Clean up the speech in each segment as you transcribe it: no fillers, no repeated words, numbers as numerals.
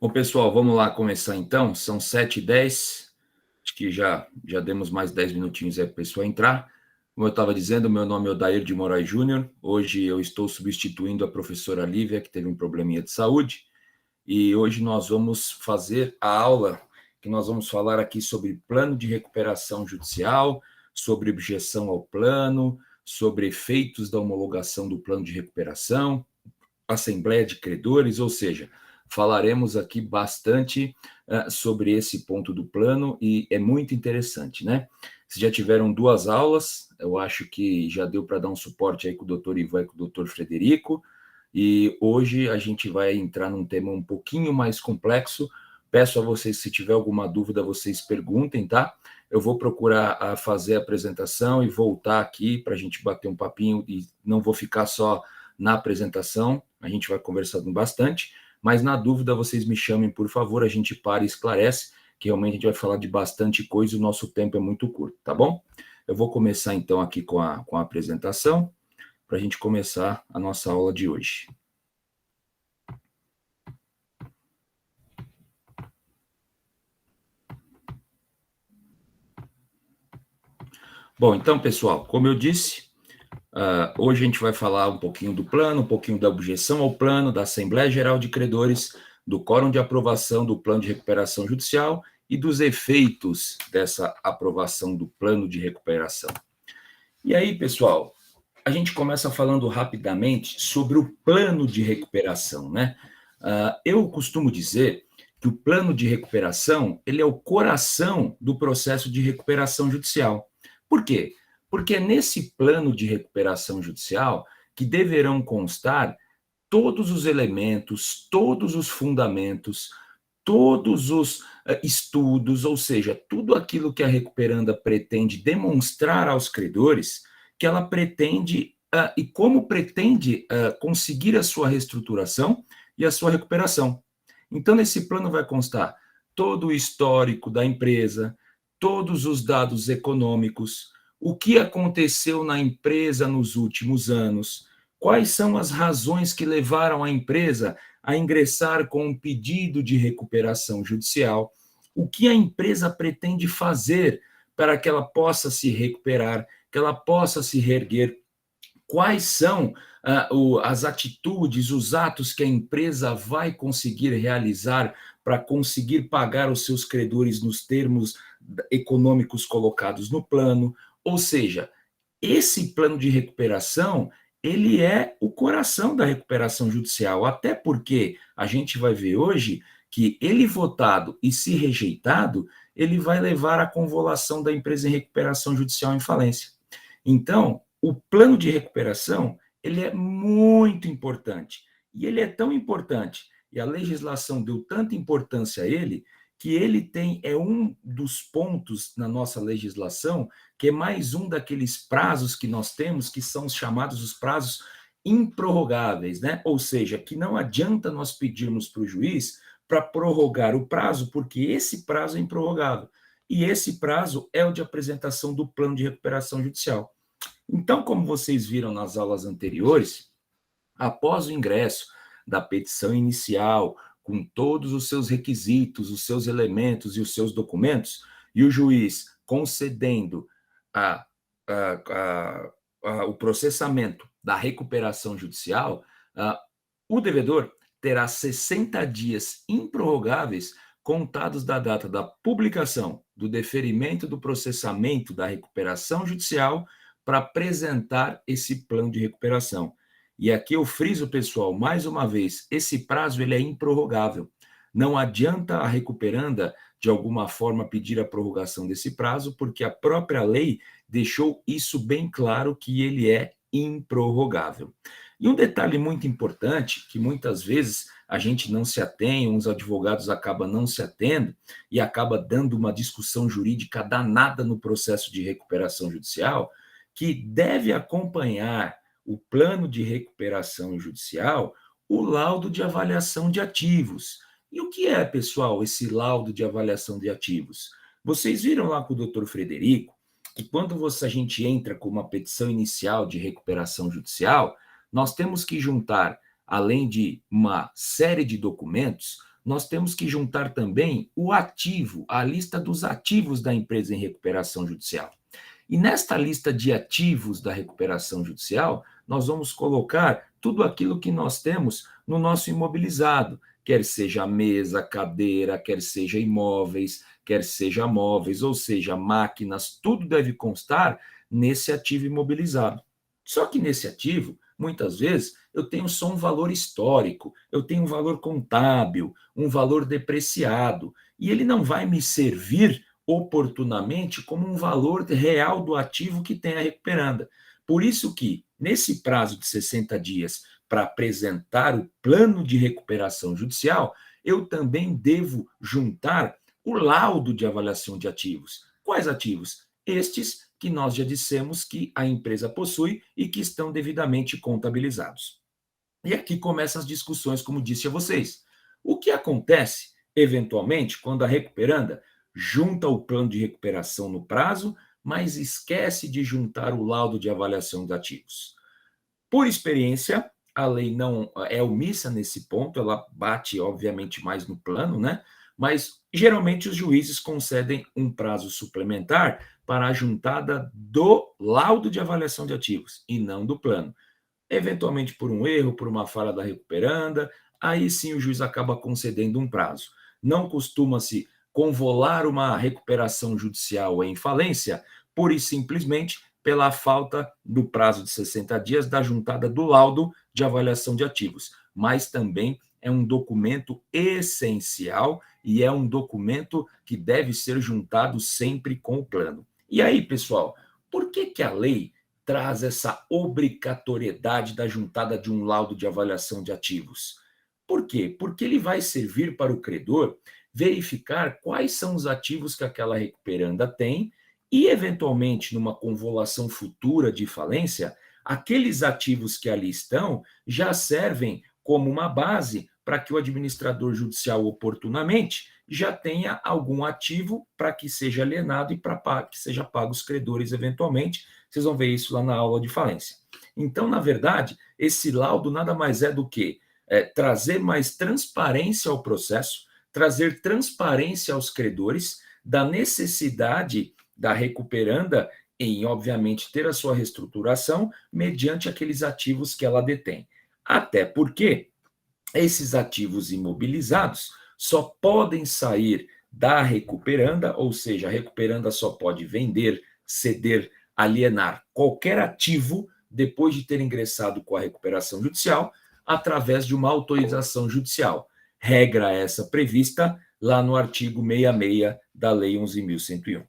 Bom, pessoal, vamos lá começar então. São 7h10. Acho que já demos mais 10 minutinhos aí para o pessoal entrar. Como eu estava dizendo, meu nome é Odair de Moraes Júnior. Hoje eu estou substituindo a professora Lívia, que teve um probleminha de saúde. E hoje nós vamos fazer a aula que nós vamos falar aqui sobre plano de recuperação judicial, sobre objeção ao plano, sobre efeitos da homologação do plano de recuperação, assembleia de credores, ou seja, falaremos aqui bastante sobre esse ponto do plano e é muito interessante, né? Vocês já tiveram 2 aulas, eu acho que já deu para dar um suporte aí com o doutor Ivan e com o doutor Frederico, e hoje a gente vai entrar num tema um pouquinho mais complexo. Peço a vocês, se tiver alguma dúvida, vocês perguntem, tá? Eu vou procurar fazer a apresentação e voltar aqui para a gente bater um papinho, e não vou ficar só na apresentação, a gente vai conversando bastante, mas na dúvida vocês me chamem, por favor, a gente para e esclarece, que realmente a gente vai falar de bastante coisa e o nosso tempo é muito curto, tá bom? Eu vou começar então aqui com a apresentação, para a gente começar a nossa aula de hoje. Bom, então, pessoal, como eu disse, hoje a gente vai falar um pouquinho do plano, um pouquinho da objeção ao plano, da Assembleia Geral de Credores, do quórum de aprovação do plano de recuperação judicial e dos efeitos dessa aprovação do plano de recuperação. E aí, pessoal, a gente começa falando rapidamente sobre o plano de recuperação, né? Eu costumo dizer que o plano de recuperação, ele é o coração do processo de recuperação judicial. Por quê? Porque é nesse plano de recuperação judicial que deverão constar todos os elementos, todos os fundamentos, todos os estudos, ou seja, tudo aquilo que a recuperanda pretende demonstrar aos credores, que ela pretende e como pretende conseguir a sua reestruturação e a sua recuperação. Então, nesse plano vai constar todo o histórico da empresa, todos os dados econômicos, o que aconteceu na empresa nos últimos anos, quais são as razões que levaram a empresa a ingressar com um pedido de recuperação judicial, o que a empresa pretende fazer para que ela possa se recuperar, que ela possa se reerguer, quais são as atitudes, os atos que a empresa vai conseguir realizar para conseguir pagar os seus credores nos termos econômicos colocados no plano. Ou seja, esse plano de recuperação, ele é o coração da recuperação judicial, até porque a gente vai ver hoje que ele votado e se rejeitado, ele vai levar à convolução da empresa em recuperação judicial em falência. Então, o plano de recuperação, ele é muito importante. E ele é tão importante, e a legislação deu tanta importância a ele, que ele é um dos pontos na nossa legislação, que é mais um daqueles prazos que nós temos, que são chamados os prazos improrrogáveis, né? Ou seja, que não adianta nós pedirmos para o juiz para prorrogar o prazo, porque esse prazo é improrrogável. E esse prazo é o de apresentação do plano de recuperação judicial. Então, como vocês viram nas aulas anteriores, após o ingresso da petição inicial, com todos os seus requisitos, os seus elementos e os seus documentos, e o juiz concedendo o processamento da recuperação judicial, o devedor terá 60 dias improrrogáveis contados da data da publicação do deferimento do processamento da recuperação judicial para apresentar esse plano de recuperação. E aqui eu friso, pessoal, mais uma vez, esse prazo ele é improrrogável. Não adianta a recuperanda, de alguma forma, pedir a prorrogação desse prazo, porque a própria lei deixou isso bem claro que ele é improrrogável. E um detalhe muito importante, que muitas vezes a gente não se atém, uns advogados acabam não se atendo, e acaba dando uma discussão jurídica danada no processo de recuperação judicial, que deve acompanhar o plano de recuperação judicial o laudo de avaliação de ativos. E o que é, pessoal, esse laudo de avaliação de ativos? Vocês viram lá com o doutor Frederico que quando a gente entra com uma petição inicial de recuperação judicial, nós temos que juntar, além de uma série de documentos, nós temos que juntar também o ativo, a lista dos ativos da empresa em recuperação judicial. E nesta lista de ativos da recuperação judicial, nós vamos colocar tudo aquilo que nós temos no nosso imobilizado, quer seja mesa, cadeira, quer seja imóveis, quer seja móveis, ou seja, máquinas, tudo deve constar nesse ativo imobilizado. Só que nesse ativo, muitas vezes, eu tenho só um valor histórico, eu tenho um valor contábil, um valor depreciado, e ele não vai me servir oportunamente como um valor real do ativo que tem a recuperanda. Por isso que, nesse prazo de 60 dias, para apresentar o plano de recuperação judicial, eu também devo juntar o laudo de avaliação de ativos. Quais ativos? Estes que nós já dissemos que a empresa possui e que estão devidamente contabilizados. E aqui começam as discussões, como disse a vocês. O que acontece, eventualmente, quando a recuperanda junta o plano de recuperação no prazo, mas esquece de juntar o laudo de avaliação de ativos? Por experiência, a lei não é omissa nesse ponto, ela bate, obviamente, mais no plano, né? Mas, geralmente, os juízes concedem um prazo suplementar para a juntada do laudo de avaliação de ativos e não do plano. Eventualmente, por um erro, por uma falha da recuperanda, aí sim o juiz acaba concedendo um prazo. Não costuma-se convolar uma recuperação judicial em falência, pura e simplesmente pela falta do prazo de 60 dias da juntada do laudo de avaliação de ativos, mas também é um documento essencial e é um documento que deve ser juntado sempre com o plano. E aí, pessoal, por que a lei traz essa obrigatoriedade da juntada de um laudo de avaliação de ativos? Por quê? Porque ele vai servir para o credor verificar quais são os ativos que aquela recuperanda tem e, eventualmente, numa convolução futura de falência, aqueles ativos que ali estão já servem como uma base para que o administrador judicial, oportunamente, já tenha algum ativo para que seja alienado e para que seja pago os credores, eventualmente. Vocês vão ver isso lá na aula de falência. Então, na verdade, esse laudo nada mais é do que trazer mais transparência ao processo, trazer transparência aos credores da necessidade da recuperanda em, obviamente, ter a sua reestruturação mediante aqueles ativos que ela detém. Até porque esses ativos imobilizados só podem sair da recuperanda, ou seja, a recuperanda só pode vender, ceder, alienar qualquer ativo depois de ter ingressado com a recuperação judicial através de uma autorização judicial. Regra essa prevista lá no artigo 66 da Lei 11.101.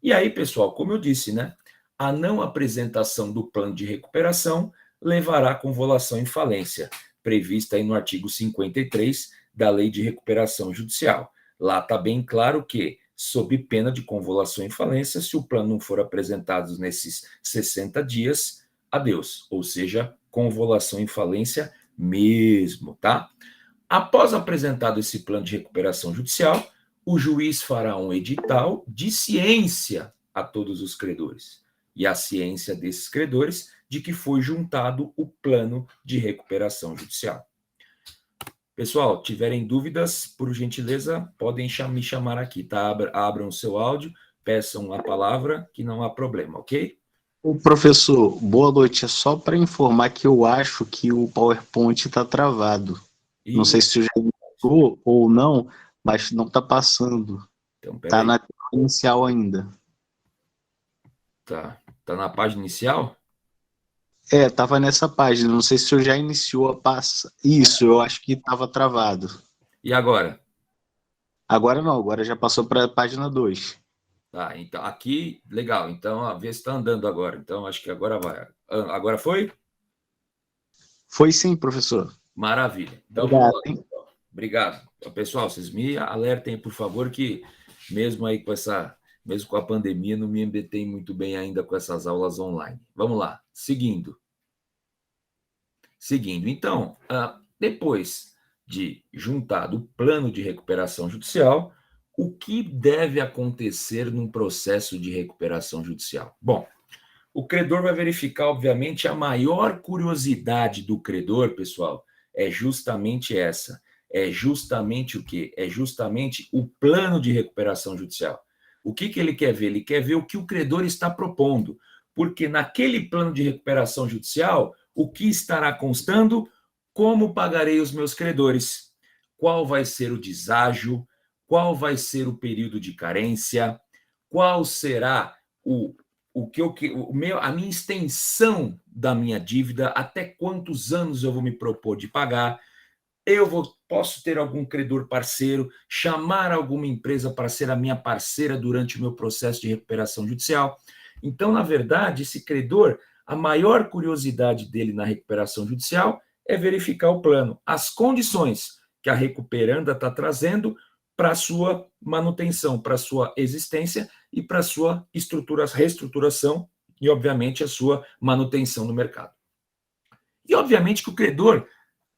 E aí, pessoal, como eu disse, né? A não apresentação do plano de recuperação levará à convolução em falência, prevista aí no artigo 53 da Lei de Recuperação Judicial. Lá está bem claro que, sob pena de convolução em falência, se o plano não for apresentado nesses 60 dias, adeus, ou seja, convolução em falência mesmo, tá? Após apresentado esse plano de recuperação judicial, o juiz fará um edital de ciência a todos os credores. E a ciência desses credores de que foi juntado o plano de recuperação judicial. Pessoal, tiverem dúvidas, por gentileza, podem me chamar aqui, tá? Abram o seu áudio, peçam a palavra, que não há problema, ok? Ô, professor, boa noite. É só para informar que eu acho que o PowerPoint está travado. Não sei se já iniciou ou não, mas não está passando. Então, Está na inicial ainda. Tá na página inicial? Estava nessa página. Não sei se eu já iniciou a passar. Isso, eu acho que estava travado. E agora? Agora não, agora já passou para a página 2. Tá, então aqui, legal. Então, vê se está andando agora. Então, acho que agora vai. Agora foi? Foi sim, professor. Maravilha. Então, obrigado, vamos lá. Obrigado. Então, pessoal, vocês me alertem, por favor, que mesmo aí mesmo com a pandemia, não me embetei muito bem ainda com essas aulas online. Vamos lá. Seguindo. Então, depois de juntado o plano de recuperação judicial, o que deve acontecer num processo de recuperação judicial? Bom, o credor vai verificar, obviamente, a maior curiosidade do credor, pessoal, é justamente essa. é justamente o quê? É justamente o plano de recuperação judicial. O que ele quer ver? Ele quer ver o que o credor está propondo, porque naquele plano de recuperação judicial, o que estará constando? Como pagarei os meus credores? Qual vai ser o deságio? Qual vai ser o período de carência? Qual será a minha extensão da minha dívida? Até quantos anos eu vou me propor de pagar? Posso ter algum credor parceiro, chamar alguma empresa para ser a minha parceira durante o meu processo de recuperação judicial. Então, na verdade, esse credor, a maior curiosidade dele na recuperação judicial é verificar o plano, as condições que a recuperanda está trazendo para a sua manutenção, para a sua existência e para a sua reestruturação e, obviamente, a sua manutenção no mercado. E, obviamente, que o credor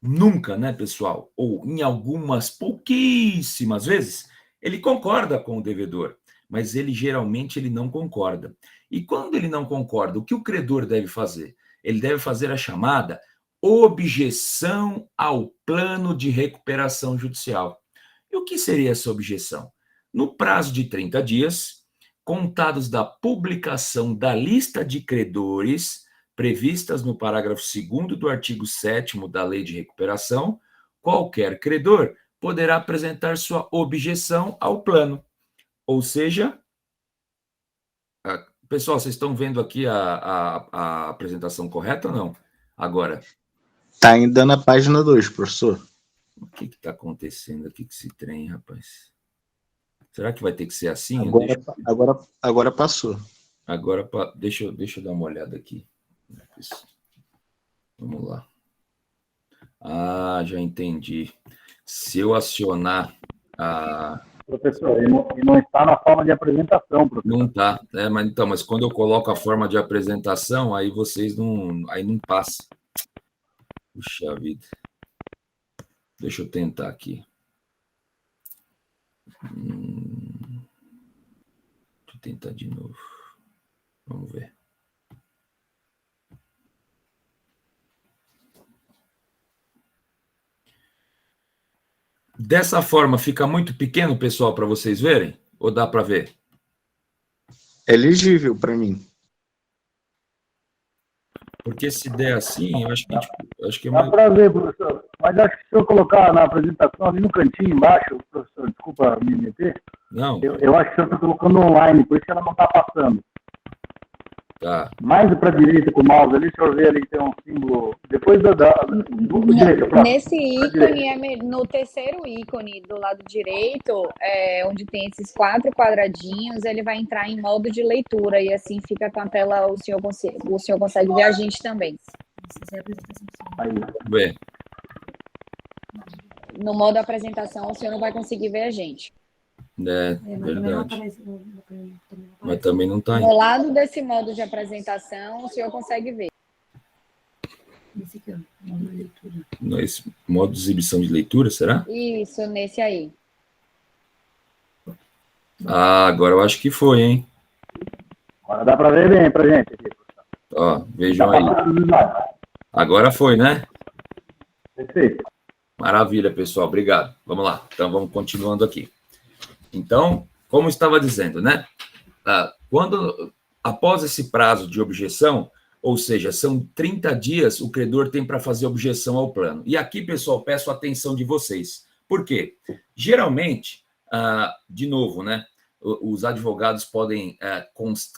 nunca, né, pessoal, ou em algumas pouquíssimas vezes, ele concorda com o devedor, mas geralmente ele não concorda. E quando ele não concorda, o que o credor deve fazer? Ele deve fazer a chamada objeção ao plano de recuperação judicial. E o que seria essa objeção? No prazo de 30 dias, contados da publicação da lista de credores previstas no parágrafo 2º do artigo 7º da Lei de Recuperação, qualquer credor poderá apresentar sua objeção ao plano. Ou seja, pessoal, vocês estão vendo aqui a apresentação correta ou não? Agora. Está ainda na página 2, professor. O que está acontecendo aqui com esse trem, rapaz? Será que vai ter que ser assim? Agora passou. Agora, deixa eu dar uma olhada aqui. Vamos lá. Já entendi. Se eu acionar a... Professor, ele não está na forma de apresentação, professor. Não está, mas quando eu coloco a forma de apresentação, aí vocês não passa. Puxa vida. Deixa eu tentar aqui. Deixa eu tentar de novo. Vamos ver. Dessa forma, fica muito pequeno, pessoal, para vocês verem? Ou dá para ver? É legível para mim. Porque se der assim, eu acho que é Dá para ver, professor. Mas acho que se eu colocar na apresentação ali no cantinho embaixo, professor, desculpa me meter. Não. Eu acho que você está colocando online, por isso que ela não está passando. Tá. Mais para a direita com o mouse ali, o senhor vê ali que tem um símbolo. Depois do direito. Nesse ícone, no terceiro ícone do lado direito, onde tem esses 4 quadradinhos, ele vai entrar em modo de leitura e assim fica com a tela, o senhor consegue ver a gente também. Bem. No modo apresentação, o senhor não vai conseguir ver a gente. Verdade. Mas também não está. No lado desse modo de apresentação, o senhor consegue ver. Esse aqui, ó, modo de leitura. Nesse modo de exibição de leitura, será? Isso, nesse aí. Agora eu acho que foi, hein? Agora dá para ver bem para gente aqui. Ó, vejam aí. Agora foi, né? Perfeito. Maravilha, pessoal. Obrigado. Vamos lá. Então, vamos continuando aqui. Então, como estava dizendo, né? Após esse prazo de objeção, ou seja, são 30 dias, o credor tem para fazer objeção ao plano. E aqui, pessoal, peço a atenção de vocês. Por quê? Geralmente, de novo, né? Os advogados podem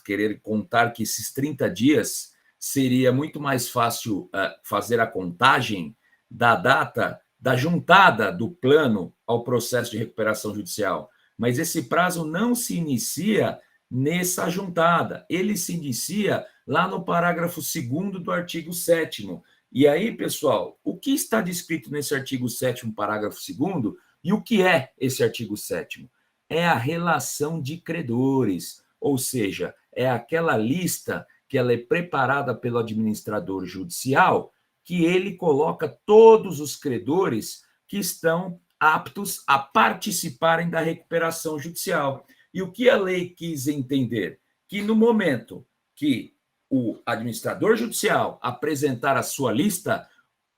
querer contar que esses 30 dias seria muito mais fácil fazer a contagem da data da juntada do plano ao processo de recuperação judicial. Mas esse prazo não se inicia nessa juntada, ele se inicia lá no parágrafo 2º do artigo 7º. E aí, pessoal, o que está descrito nesse artigo 7º, parágrafo 2º, e o que é esse artigo 7º? É a relação de credores, ou seja, é aquela lista que ela é preparada pelo administrador judicial, que ele coloca todos os credores que estão aptos a participarem da recuperação judicial. E o que a lei quis entender? Que no momento que o administrador judicial apresentar a sua lista,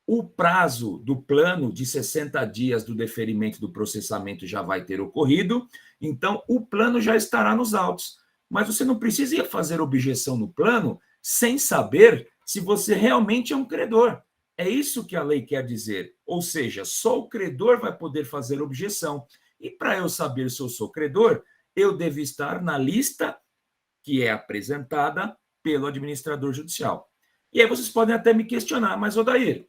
o prazo do plano de 60 dias do deferimento do processamento já vai ter ocorrido, então o plano já estará nos autos. Mas você não precisa ir fazer objeção no plano sem saber se você realmente é um credor. É isso que a lei quer dizer. Ou seja, só o credor vai poder fazer objeção. E para eu saber se eu sou credor, eu devo estar na lista que é apresentada pelo administrador judicial. E aí vocês podem até me questionar, mas, Odair,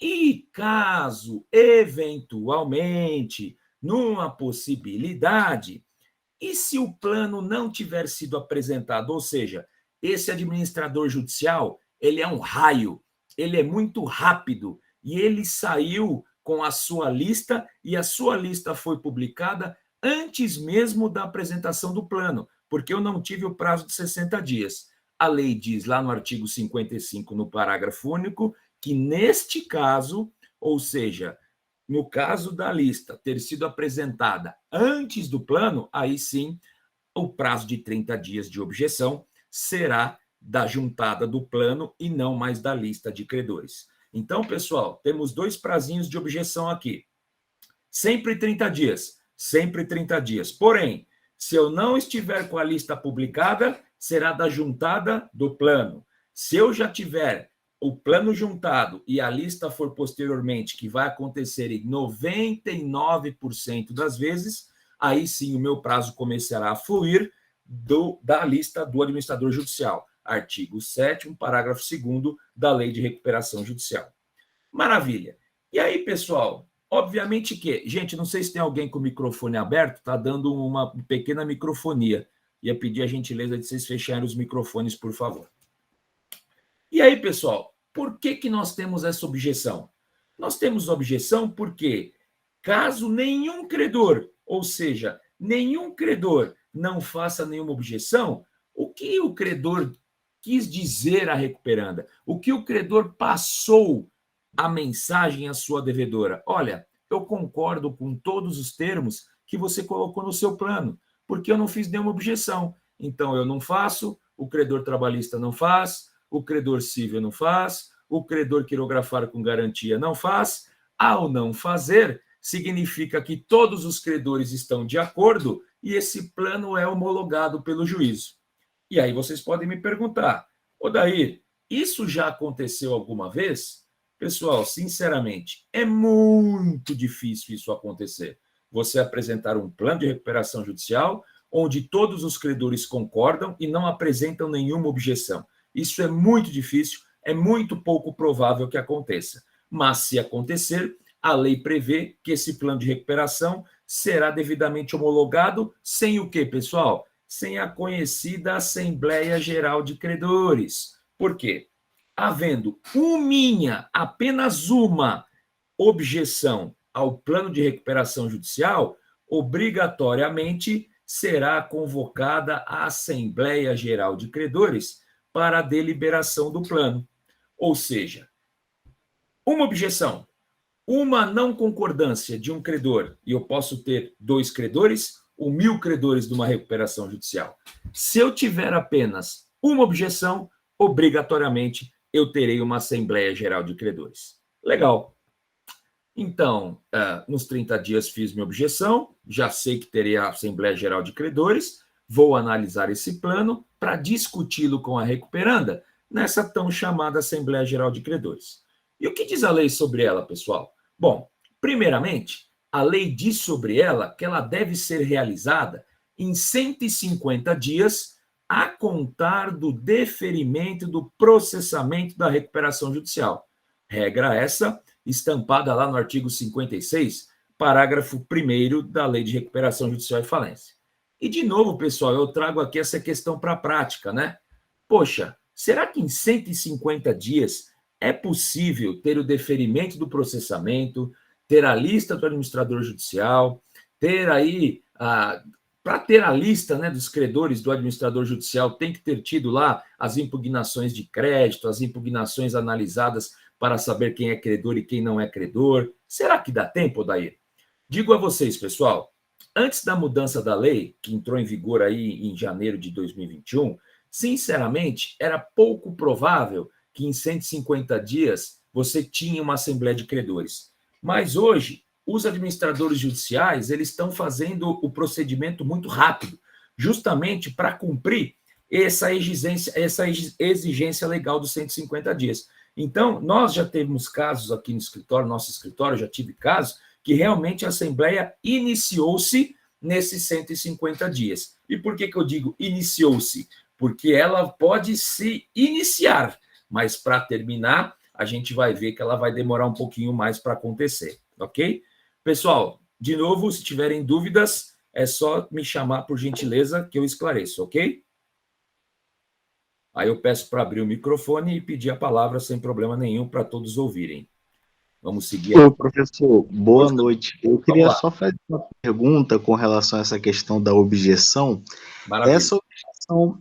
e caso, eventualmente, numa possibilidade, e se o plano não tiver sido apresentado? Ou seja, esse administrador judicial, ele é um raio, ele é muito rápido, e ele saiu com a sua lista, e a sua lista foi publicada antes mesmo da apresentação do plano, porque eu não tive o prazo de 60 dias. A lei diz lá no artigo 55, no parágrafo único, que neste caso, ou seja, no caso da lista ter sido apresentada antes do plano, aí sim, o prazo de 30 dias de objeção será da juntada do plano e não mais da lista de credores. Então, pessoal, temos 2 prazinhos de objeção aqui. Sempre 30 dias, sempre 30 dias. Porém, se eu não estiver com a lista publicada, será da juntada do plano. Se eu já tiver o plano juntado e a lista for posteriormente, que vai acontecer em 99% das vezes, aí sim o meu prazo começará a fluir da lista do administrador judicial. Artigo 7º, parágrafo 2º da Lei de Recuperação Judicial. Maravilha. E aí, pessoal, obviamente que... Gente, não sei se tem alguém com o microfone aberto, está dando uma pequena microfonia. Ia pedir a gentileza de vocês fecharem os microfones, por favor. E aí, pessoal, por que nós temos essa objeção? Nós temos objeção porque, caso nenhum credor, ou seja, nenhum credor não faça nenhuma objeção, o que o credor quis dizer à recuperanda? O que o credor passou a mensagem à sua devedora? Olha, eu concordo com todos os termos que você colocou no seu plano, porque eu não fiz nenhuma objeção. Então, eu não faço, o credor trabalhista não faz, o credor civil não faz, o credor quirografar com garantia não faz. Ao não fazer, significa que todos os credores estão de acordo e esse plano é homologado pelo juízo. E aí vocês podem me perguntar, Odair, isso já aconteceu alguma vez? Pessoal, sinceramente, é muito difícil isso acontecer. Você apresentar um plano de recuperação judicial onde todos os credores concordam e não apresentam nenhuma objeção. Isso é muito difícil, é muito pouco provável que aconteça. Mas, se acontecer, a lei prevê que esse plano de recuperação será devidamente homologado sem o quê, pessoal? Sem a conhecida Assembleia Geral de Credores. Por quê? Havendo apenas uma objeção ao plano de recuperação judicial, obrigatoriamente será convocada a Assembleia Geral de Credores para a deliberação do plano. Ou seja, uma objeção, uma não concordância de um credor, e eu posso ter 2 credores ou 1000 credores de uma recuperação judicial. Se eu tiver apenas uma objeção, obrigatoriamente eu terei uma Assembleia Geral de Credores. Legal. Então, nos 30 dias fiz minha objeção, já sei que terei a Assembleia Geral de Credores, vou analisar esse plano para discuti-lo com a recuperanda nessa tão chamada Assembleia Geral de Credores. E o que diz a lei sobre ela, pessoal? Bom, primeiramente, a lei diz sobre ela que ela deve ser realizada em 150 dias a contar do deferimento do processamento da recuperação judicial. Regra essa estampada lá no artigo 56, parágrafo 1º da Lei de Recuperação Judicial e Falência. E, de novo, pessoal, eu trago aqui essa questão para a prática, né? Poxa, será que em 150 dias é possível ter o deferimento do processamento, ter a lista do administrador judicial, ter aí... Para ter a lista, né, dos credores do administrador judicial, tem que ter tido lá as impugnações de crédito, as impugnações analisadas para saber quem é credor e quem não é credor. Será que dá tempo, Odair? Digo a vocês, pessoal, antes da mudança da lei, que entrou em vigor aí em janeiro de 2021, sinceramente, era pouco provável que em 150 dias você tinha uma Assembleia de Credores. Mas hoje, os administradores judiciais, eles estão fazendo o procedimento muito rápido, justamente para cumprir essa exigência legal dos 150 dias. Então, nós já temos casos aqui no escritório, nosso escritório, já tive casos, que realmente a Assembleia iniciou-se nesses 150 dias. E por que eu digo iniciou-se? Porque ela pode se iniciar, mas para terminar, a gente vai ver que ela vai demorar um pouquinho mais para acontecer, ok? Pessoal, de novo, se tiverem dúvidas, é só me chamar por gentileza que eu esclareço, ok? Aí eu peço para abrir o microfone e pedir a palavra sem problema nenhum para todos ouvirem. Vamos seguir. Ô, professor, boa noite. Eu queria só fazer uma pergunta com relação a essa questão da objeção. Maravilha.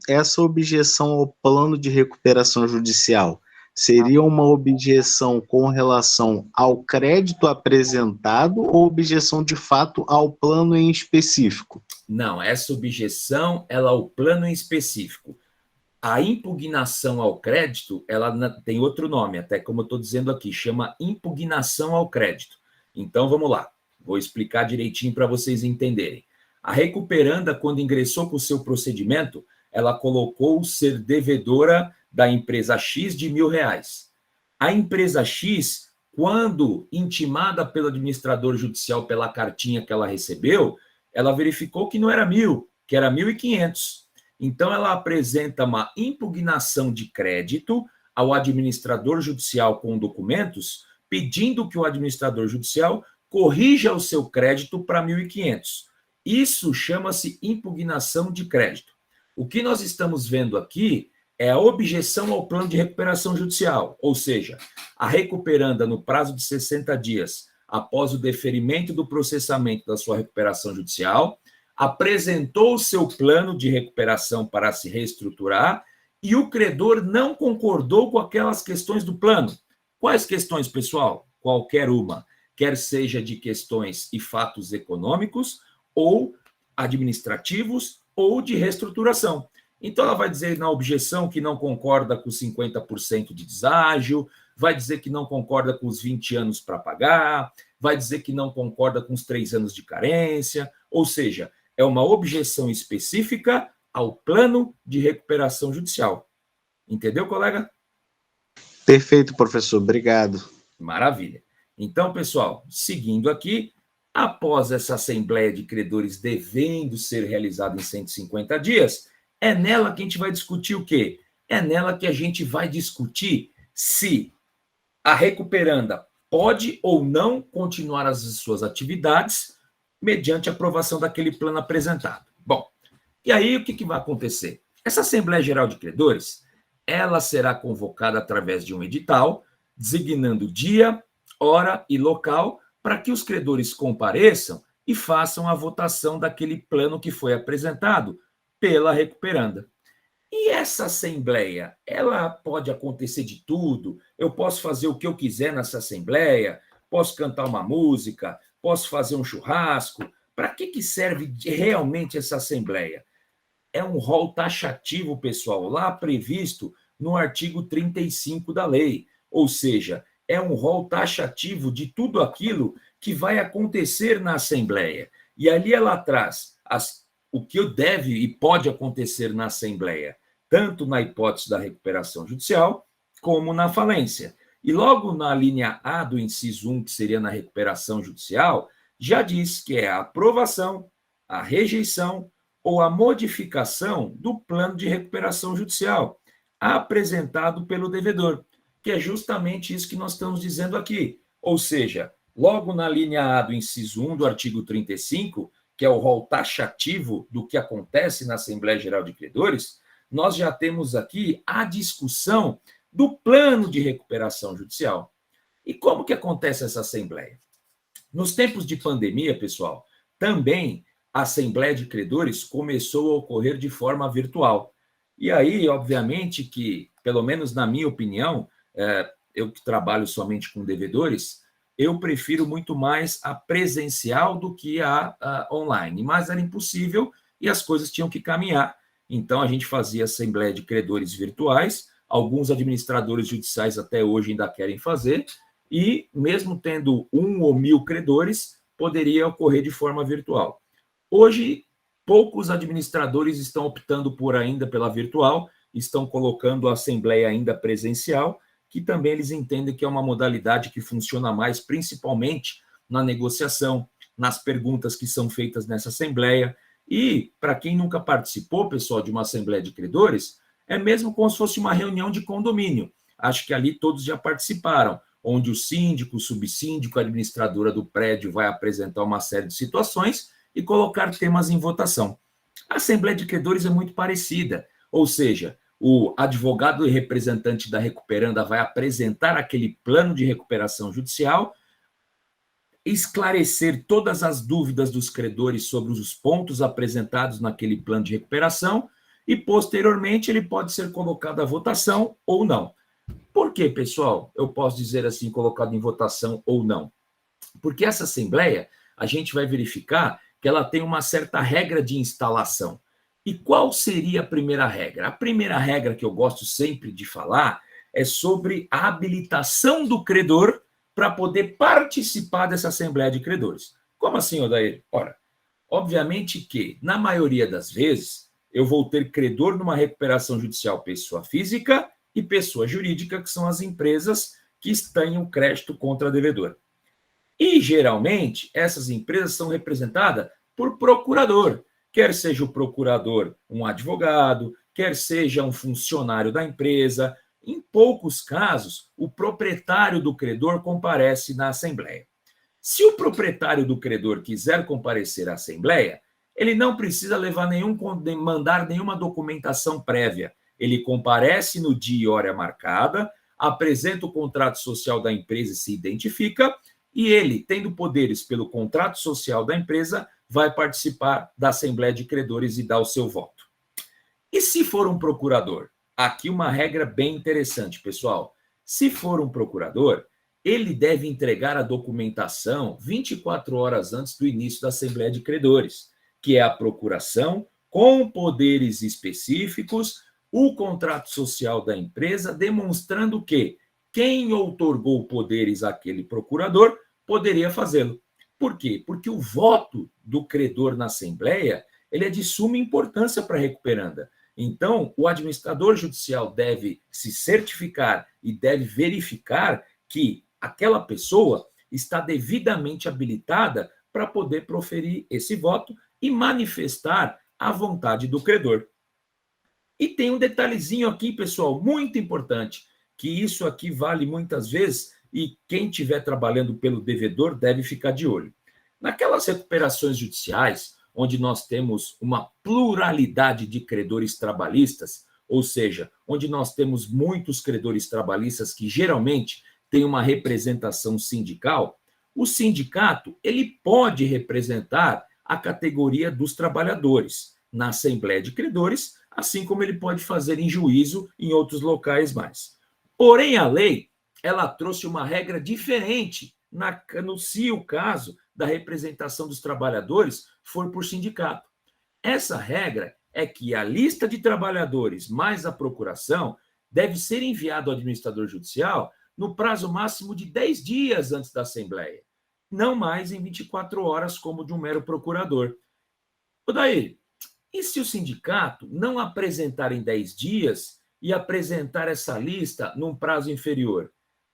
Essa objeção ao plano de recuperação judicial seria uma objeção com relação ao crédito apresentado ou objeção de fato ao plano em específico? Não, essa objeção ela é ao plano em específico. A impugnação ao crédito, ela tem outro nome, até como eu estou dizendo aqui, chama impugnação ao crédito. Então, vamos lá, vou explicar direitinho para vocês entenderem. A recuperanda, quando ingressou com o seu procedimento, ela colocou ser devedora da empresa X de R$1.000. A empresa X, quando intimada pelo administrador judicial pela cartinha que ela recebeu, ela verificou que não era 1.000, que era 1.500. Então, ela apresenta uma impugnação de crédito ao administrador judicial com documentos, pedindo que o administrador judicial corrija o seu crédito para 1.500. Isso chama-se impugnação de crédito. O que nós estamos vendo aqui é a objeção ao plano de recuperação judicial, ou seja, a recuperanda, no prazo de 60 dias, após o deferimento do processamento da sua recuperação judicial, apresentou o seu plano de recuperação para se reestruturar e o credor não concordou com aquelas questões do plano. Quais questões, pessoal? Qualquer uma, quer seja de questões e fatos econômicos ou administrativos ou de reestruturação. Então, ela vai dizer na objeção que não concorda com os 50% de deságio, vai dizer que não concorda com os 20 anos para pagar, vai dizer que não concorda com os 3 anos de carência, ou seja, é uma objeção específica ao plano de recuperação judicial. Entendeu, colega? Perfeito, professor. Obrigado. Maravilha. Então, pessoal, seguindo aqui, após essa Assembleia de Credores devendo ser realizada em 150 dias, é nela que a gente vai discutir o quê? É nela que a gente vai discutir se a recuperanda pode ou não continuar as suas atividades mediante a aprovação daquele plano apresentado. Bom, e aí o que vai acontecer? Essa Assembleia Geral de Credores, ela será convocada através de um edital, designando dia, hora e local para que os credores compareçam e façam a votação daquele plano que foi apresentado pela recuperanda. E essa Assembleia, ela pode acontecer de tudo, eu posso fazer o que eu quiser nessa Assembleia, posso cantar uma música, posso fazer um churrasco. Para que serve realmente essa Assembleia? É um rol taxativo, pessoal, lá previsto no artigo 35 da lei. Ou seja, é um rol taxativo de tudo aquilo que vai acontecer na Assembleia. E ali ela traz o que deve e pode acontecer na Assembleia, tanto na hipótese da recuperação judicial, como na falência. E logo na linha A do inciso 1, que seria na recuperação judicial, já diz que é a aprovação, a rejeição ou a modificação do plano de recuperação judicial apresentado pelo devedor, que é justamente isso que nós estamos dizendo aqui. Ou seja, logo na linha A do inciso 1 do artigo 35, que é o rol taxativo do que acontece na Assembleia Geral de Credores, nós já temos aqui a discussão do plano de recuperação judicial. E como que acontece essa Assembleia? Nos tempos de pandemia, pessoal, também a Assembleia de Credores começou a ocorrer de forma virtual. E aí, obviamente, que, pelo menos na minha opinião, eu que trabalho somente com devedores, eu prefiro muito mais a presencial do que a online. Mas era impossível e as coisas tinham que caminhar. Então, a gente fazia Assembleia de Credores virtuais, alguns administradores judiciais até hoje ainda querem fazer, e mesmo tendo 1 ou 1.000 credores, poderia ocorrer de forma virtual. Hoje, poucos administradores estão optando ainda pela virtual, estão colocando a assembleia ainda presencial, que também eles entendem que é uma modalidade que funciona mais, principalmente na negociação, nas perguntas que são feitas nessa assembleia. E, para quem nunca participou, pessoal, de uma assembleia de credores, é mesmo como se fosse uma reunião de condomínio. Acho que ali todos já participaram, onde o síndico, o subsíndico, a administradora do prédio vai apresentar uma série de situações e colocar temas em votação. A assembleia de credores é muito parecida, ou seja, o advogado e representante da recuperanda vai apresentar aquele plano de recuperação judicial, esclarecer todas as dúvidas dos credores sobre os pontos apresentados naquele plano de recuperação e, posteriormente, ele pode ser colocado à votação ou não. Por que, pessoal, eu posso dizer assim, colocado em votação ou não? Porque essa assembleia, a gente vai verificar que ela tem uma certa regra de instalação. E qual seria a primeira regra? A primeira regra que eu gosto sempre de falar é sobre a habilitação do credor para poder participar dessa assembleia de credores. Como assim, Odair? Ora, obviamente que, na maioria das vezes, eu vou ter credor numa recuperação judicial pessoa física e pessoa jurídica, que são as empresas que têm o crédito contra devedor. E, geralmente, essas empresas são representadas por procurador, quer seja o procurador um advogado, quer seja um funcionário da empresa. Em poucos casos, o proprietário do credor comparece na assembleia. Se o proprietário do credor quiser comparecer à assembleia, ele não precisa mandar nenhuma documentação prévia. Ele comparece no dia e hora marcada, apresenta o contrato social da empresa e se identifica, e ele, tendo poderes pelo contrato social da empresa, vai participar da assembleia de credores e dar o seu voto. E se for um procurador? Aqui uma regra bem interessante, pessoal. Se for um procurador, ele deve entregar a documentação 24 horas antes do início da assembleia de credores, que é a procuração com poderes específicos, o contrato social da empresa, demonstrando que quem outorgou poderes àquele procurador poderia fazê-lo. Por quê? Porque o voto do credor na assembleia ele é de suma importância para a recuperanda. Então, o administrador judicial deve se certificar e deve verificar que aquela pessoa está devidamente habilitada para poder proferir esse voto e manifestar a vontade do credor. E tem um detalhezinho aqui, pessoal, muito importante, que isso aqui vale muitas vezes e quem estiver trabalhando pelo devedor deve ficar de olho. Naquelas recuperações judiciais, onde nós temos uma pluralidade de credores trabalhistas, ou seja, onde nós temos muitos credores trabalhistas que geralmente têm uma representação sindical, o sindicato ele pode representar a categoria dos trabalhadores na Assembleia de Credores, assim como ele pode fazer em juízo em outros locais mais. Porém, a lei ela trouxe uma regra diferente se o caso da representação dos trabalhadores for por sindicato. Essa regra é que a lista de trabalhadores mais a procuração deve ser enviada ao administrador judicial no prazo máximo de 10 dias antes da assembleia, não mais em 24 horas como de um mero procurador. Odair, e se o sindicato não apresentar em 10 dias e apresentar essa lista num prazo inferior?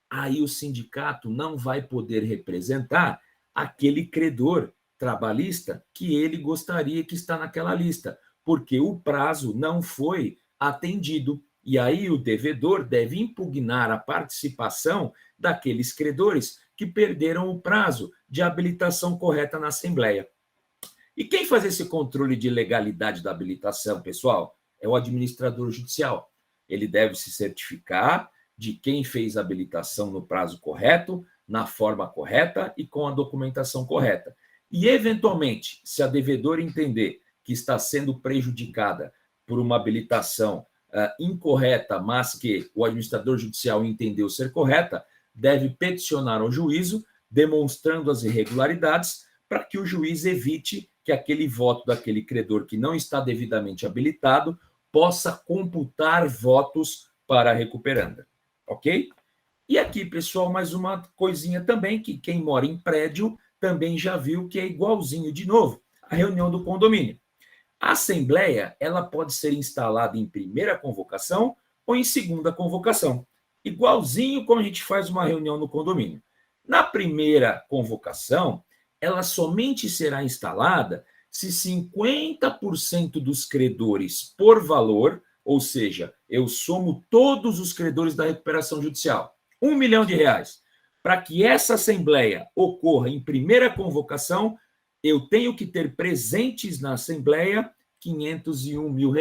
Aí o sindicato não vai poder representar aquele credor trabalhista que ele gostaria que está naquela lista, porque o prazo não foi atendido. E aí o devedor deve impugnar a participação daqueles credores que perderam o prazo de habilitação correta na Assembleia. E quem faz esse controle de legalidade da habilitação, pessoal? É o administrador judicial. Ele deve se certificar de quem fez a habilitação no prazo correto, na forma correta e com a documentação correta. E, eventualmente, se a devedora entender que está sendo prejudicada por uma habilitação incorreta, mas que o administrador judicial entendeu ser correta, deve peticionar ao juízo, demonstrando as irregularidades, para que o juiz evite que aquele voto daquele credor que não está devidamente habilitado possa computar votos para a recuperanda, ok? E aqui, pessoal, mais uma coisinha também, que quem mora em prédio também já viu que é igualzinho de novo, a reunião do condomínio. A assembleia, ela pode ser instalada em primeira convocação ou em segunda convocação, igualzinho como a gente faz uma reunião no condomínio. Na primeira convocação, ela somente será instalada se 50% dos credores por valor, ou seja, eu somo todos os credores da recuperação judicial, R$1 milhão, para que essa assembleia ocorra em primeira convocação, eu tenho que ter presentes na assembleia R$501 mil.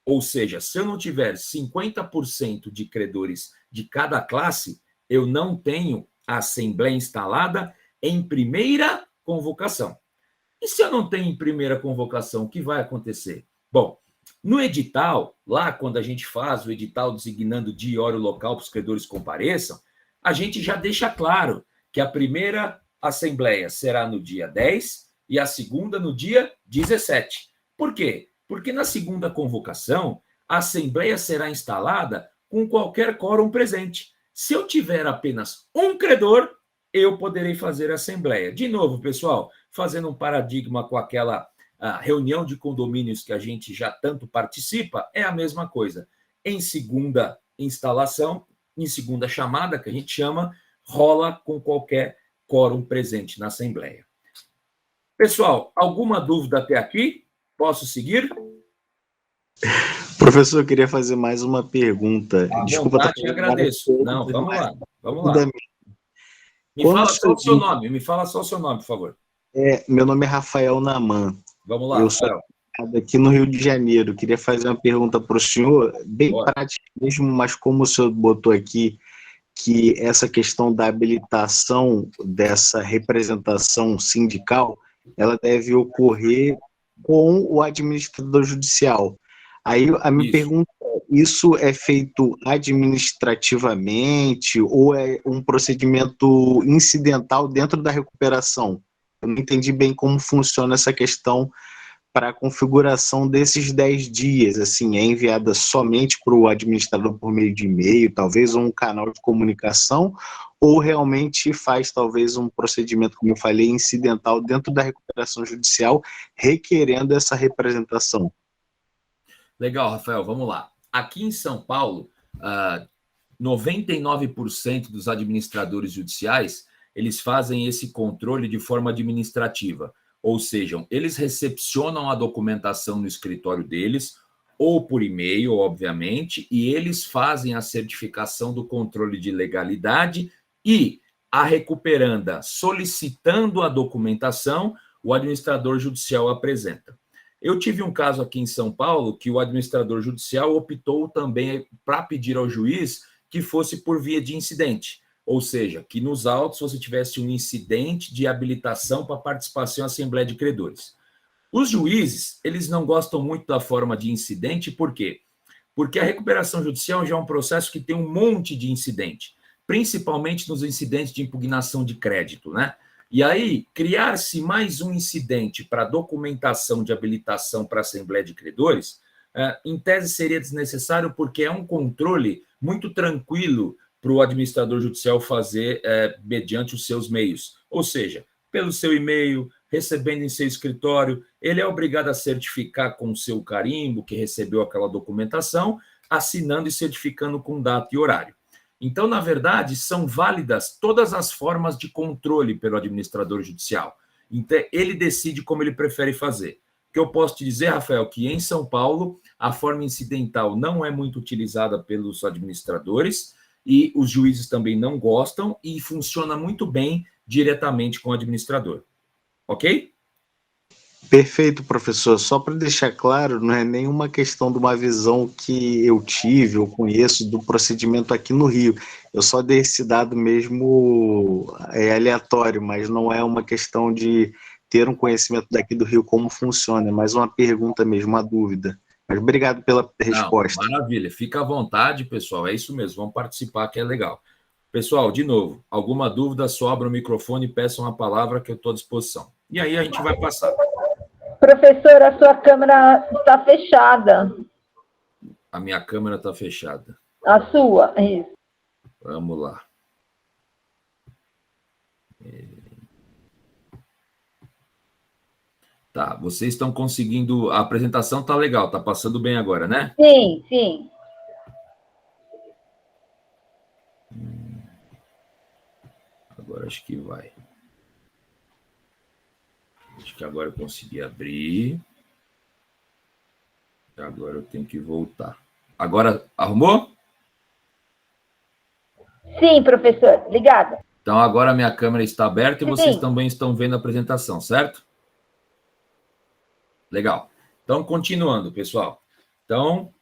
Ou seja, se eu não tiver 50% de credores de cada classe, eu não tenho a assembleia instalada em primeira convocação. E se eu não tenho em primeira convocação, o que vai acontecer? Bom, no edital, lá quando a gente faz o edital designando dia e hora local para os credores compareçam, a gente já deixa claro que a primeira assembleia será no dia 10 e a segunda no dia 17. Por quê? Porque na segunda convocação, a assembleia será instalada com qualquer quórum presente. Se eu tiver apenas um credor, eu poderei fazer a assembleia. De novo, pessoal, fazendo um paradigma com aquela reunião de condomínios que a gente já tanto participa, é a mesma coisa. Em segunda instalação, em segunda chamada, que a gente chama, rola com qualquer quórum presente na assembleia. Pessoal, alguma dúvida até aqui? Posso seguir? Professor, eu queria fazer mais uma pergunta. Desculpa, tá fazendo, agradeço. Não, vamos lá. Me fala só o seu nome. Me fala só o seu nome, por favor. Meu nome é Rafael Naman. Vamos lá, eu Rafael. Sou aqui no Rio de Janeiro. Queria fazer uma pergunta para o senhor, bem prática mesmo, mas como o senhor botou aqui que essa questão da habilitação dessa representação sindical, ela deve ocorrer com o administrador judicial. Aí a minha pergunta é, isso é feito administrativamente ou é um procedimento incidental dentro da recuperação? Eu não entendi bem como funciona essa questão para a configuração desses 10 dias, assim, é enviada somente para o administrador por meio de e-mail, talvez um canal de comunicação, ou realmente faz talvez um procedimento, como eu falei, incidental dentro da recuperação judicial, requerendo essa representação? Legal, Rafael, vamos lá. Aqui em São Paulo, 99% dos administradores judiciais, eles fazem esse controle de forma administrativa. Ou seja, eles recepcionam a documentação no escritório deles, ou por e-mail, obviamente, e eles fazem a certificação do controle de legalidade e a recuperanda solicitando a documentação, o administrador judicial apresenta. Eu tive um caso aqui em São Paulo que o administrador judicial optou também para pedir ao juiz que fosse por via de incidente. Ou seja, que nos autos você tivesse um incidente de habilitação para participação em Assembleia de Credores. Os juízes, eles não gostam muito da forma de incidente, por quê? Porque a recuperação judicial já é um processo que tem um monte de incidente, principalmente nos incidentes de impugnação de crédito, né? E aí, criar-se mais um incidente para documentação de habilitação para a Assembleia de Credores, em tese seria desnecessário, porque é um controle muito tranquilo para o administrador judicial fazer mediante os seus meios. Ou seja, pelo seu e-mail, recebendo em seu escritório, ele é obrigado a certificar com o seu carimbo que recebeu aquela documentação, assinando e certificando com data e horário. Então, na verdade, são válidas todas as formas de controle pelo administrador judicial. Então, ele decide como ele prefere fazer. O que eu posso te dizer, Rafael, que em São Paulo, a forma incidental não é muito utilizada pelos administradores, e os juízes também não gostam, e funciona muito bem diretamente com o administrador. Ok? Perfeito, professor. Só para deixar claro, não é nenhuma questão de uma visão que eu tive, eu conheço do procedimento aqui no Rio. Eu só dei esse dado mesmo aleatório, mas não é uma questão de ter um conhecimento daqui do Rio como funciona, é mais uma pergunta mesmo, uma dúvida. Mas obrigado pela resposta. Não, maravilha, fica à vontade, pessoal, é isso mesmo, vamos participar que é legal. Pessoal, de novo, alguma dúvida, só abra o microfone e peçam a palavra que eu estou à disposição. E aí a gente vai passar. Professor, a sua câmera está fechada. A minha câmera está fechada. A sua, isso. Vamos lá. Tá, vocês estão conseguindo... A apresentação está legal, está passando bem agora, né? Sim, sim. Agora acho que vai. Acho que agora eu consegui abrir. Agora eu tenho que voltar. Agora, arrumou? Sim, professor. Obrigada. Então agora a minha câmera está aberta e vocês Sim. também estão vendo a apresentação, certo? Legal. Então, continuando, pessoal. Então,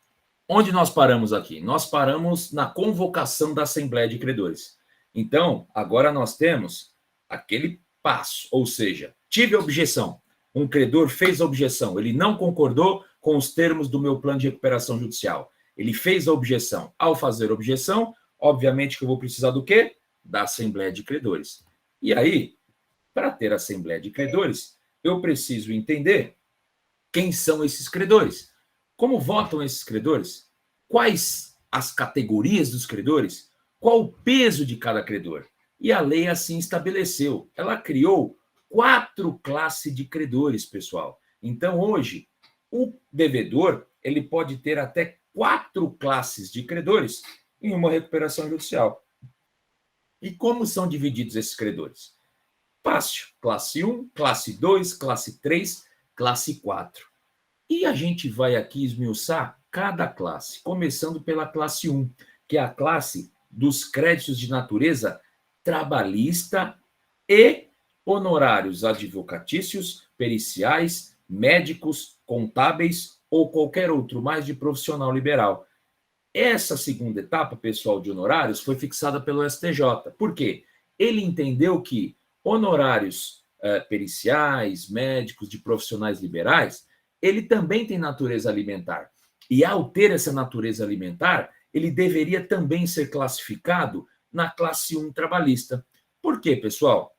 onde nós paramos aqui? Nós paramos na convocação da Assembleia de Credores. Então, agora nós temos aquele passo, ou seja, tive objeção. Um credor fez a objeção, ele não concordou com os termos do meu plano de recuperação judicial. Ele fez a objeção. Ao fazer a objeção, obviamente que eu vou precisar do quê? Da Assembleia de Credores. E aí, para ter a Assembleia de Credores, eu preciso entender quem são esses credores. Como votam esses credores? Quais as categorias dos credores? Qual o peso de cada credor? E a lei assim estabeleceu. Ela criou 4 classes de credores, pessoal. Então, hoje, o devedor ele pode ter até 4 classes de credores em uma recuperação judicial. E como são divididos esses credores? Fácil. Classe 1, classe 2, classe 3, classe 4. E a gente vai aqui esmiuçar cada classe, começando pela classe 1, que é a classe dos créditos de natureza trabalhista e honorários advocatícios, periciais, médicos, contábeis ou qualquer outro mais de profissional liberal. Essa segunda etapa, pessoal, de honorários foi fixada pelo STJ. Por quê? Ele entendeu que honorários periciais, médicos, de profissionais liberais, ele também tem natureza alimentar. E ao ter essa natureza alimentar, ele deveria também ser classificado na classe 1 trabalhista. Por quê, pessoal?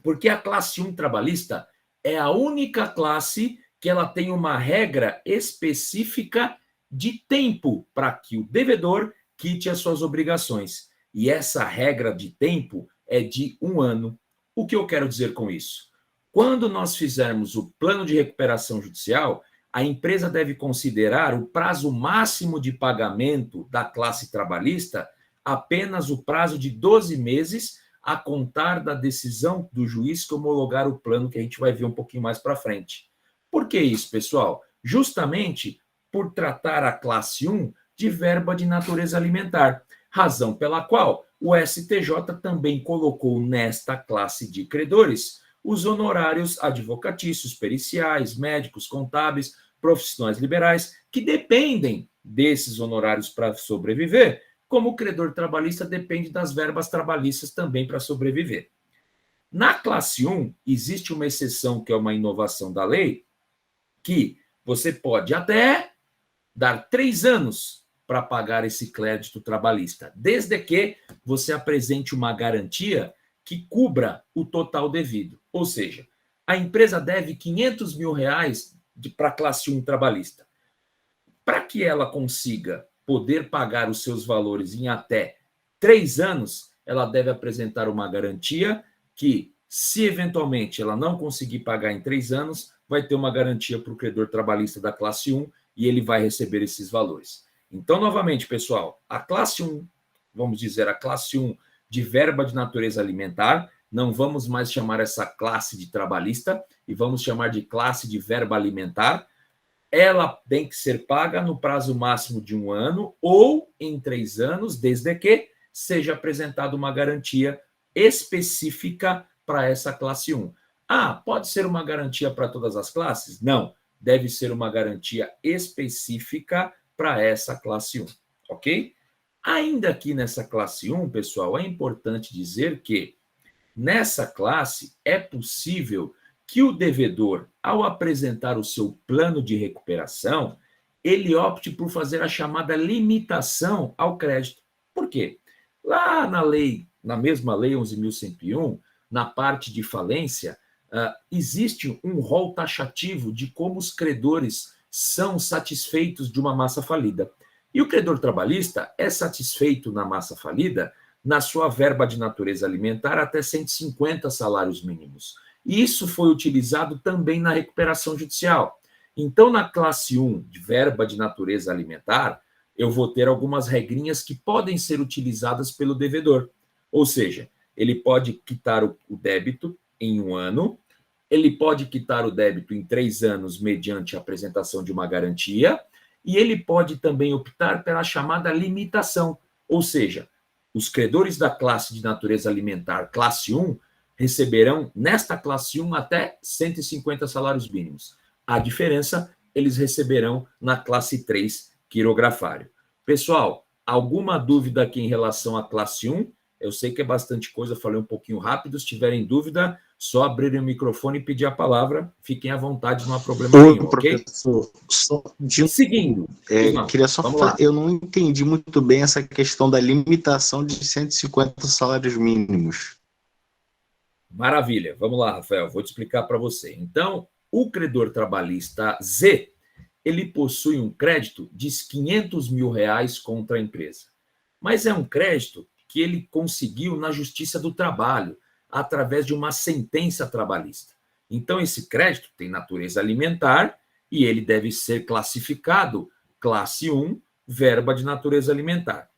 Porque a classe 1 trabalhista é a única classe que ela tem uma regra específica de tempo para que o devedor quite as suas obrigações. E essa regra de tempo é de 1 ano. O que eu quero dizer com isso? Quando nós fizermos o plano de recuperação judicial, a empresa deve considerar o prazo máximo de pagamento da classe trabalhista apenas o prazo de 12 meses a contar da decisão do juiz que homologar o plano, que a gente vai ver um pouquinho mais para frente. Por que isso, pessoal? Justamente por tratar a classe 1 de verba de natureza alimentar, razão pela qual o STJ também colocou nesta classe de credores os honorários advocatícios, periciais, médicos, contábeis, profissionais liberais, que dependem desses honorários para sobreviver, como o credor trabalhista depende das verbas trabalhistas também para sobreviver. Na classe 1, existe uma exceção que é uma inovação da lei, que você pode até dar 3 anos para pagar esse crédito trabalhista, desde que você apresente uma garantia que cubra o total devido. Ou seja, a empresa deve R$500 mil para a classe 1 trabalhista. Para que ela consiga poder pagar os seus valores em até 3 anos, ela deve apresentar uma garantia que, se eventualmente ela não conseguir pagar em 3 anos, vai ter uma garantia para o credor trabalhista da classe 1 e ele vai receber esses valores. Então, novamente, pessoal, a classe 1, vamos dizer, a classe 1 de verba de natureza alimentar, não vamos mais chamar essa classe de trabalhista e vamos chamar de classe de verba alimentar. Ela tem que ser paga no prazo máximo de 1 ano ou em 3 anos, desde que seja apresentada uma garantia específica para essa classe 1. Ah, pode ser uma garantia para todas as classes? Não, deve ser uma garantia específica para essa classe 1, ok? Ainda aqui nessa classe 1, pessoal, é importante dizer que nessa classe é possível que o devedor, ao apresentar o seu plano de recuperação, ele opte por fazer a chamada limitação ao crédito. Por quê? Lá na lei, na mesma lei 11.101, na parte de falência, existe um rol taxativo de como os credores são satisfeitos de uma massa falida. E o credor trabalhista é satisfeito na massa falida na sua verba de natureza alimentar até 150 salários mínimos. E isso foi utilizado também na recuperação judicial. Então, na classe 1 de verba de natureza alimentar, eu vou ter algumas regrinhas que podem ser utilizadas pelo devedor. Ou seja, ele pode quitar o débito em 1 ano, ele pode quitar o débito em 3 anos mediante a apresentação de uma garantia, e ele pode também optar pela chamada limitação, ou seja, os credores da classe de natureza alimentar, classe 1, receberão nesta classe 1 até 150 salários mínimos. A diferença, eles receberão na classe 3, quirografário. Pessoal, alguma dúvida aqui em relação à classe 1? Eu sei que é bastante coisa, falei um pouquinho rápido. Se tiverem dúvida, só abrirem o microfone e pedir a palavra. Fiquem à vontade, não há problema nenhum, ok? Professor, Seguindo. Queria só falar, eu não entendi muito bem essa questão da limitação de 150 salários mínimos. Maravilha. Vamos lá, Rafael, vou te explicar para você. Então, o credor trabalhista Z, ele possui um crédito de R$500 mil contra a empresa. Mas é um crédito que ele conseguiu na Justiça do Trabalho, através de uma sentença trabalhista. Então, esse crédito tem natureza alimentar e ele deve ser classificado classe 1, verba de natureza alimentar.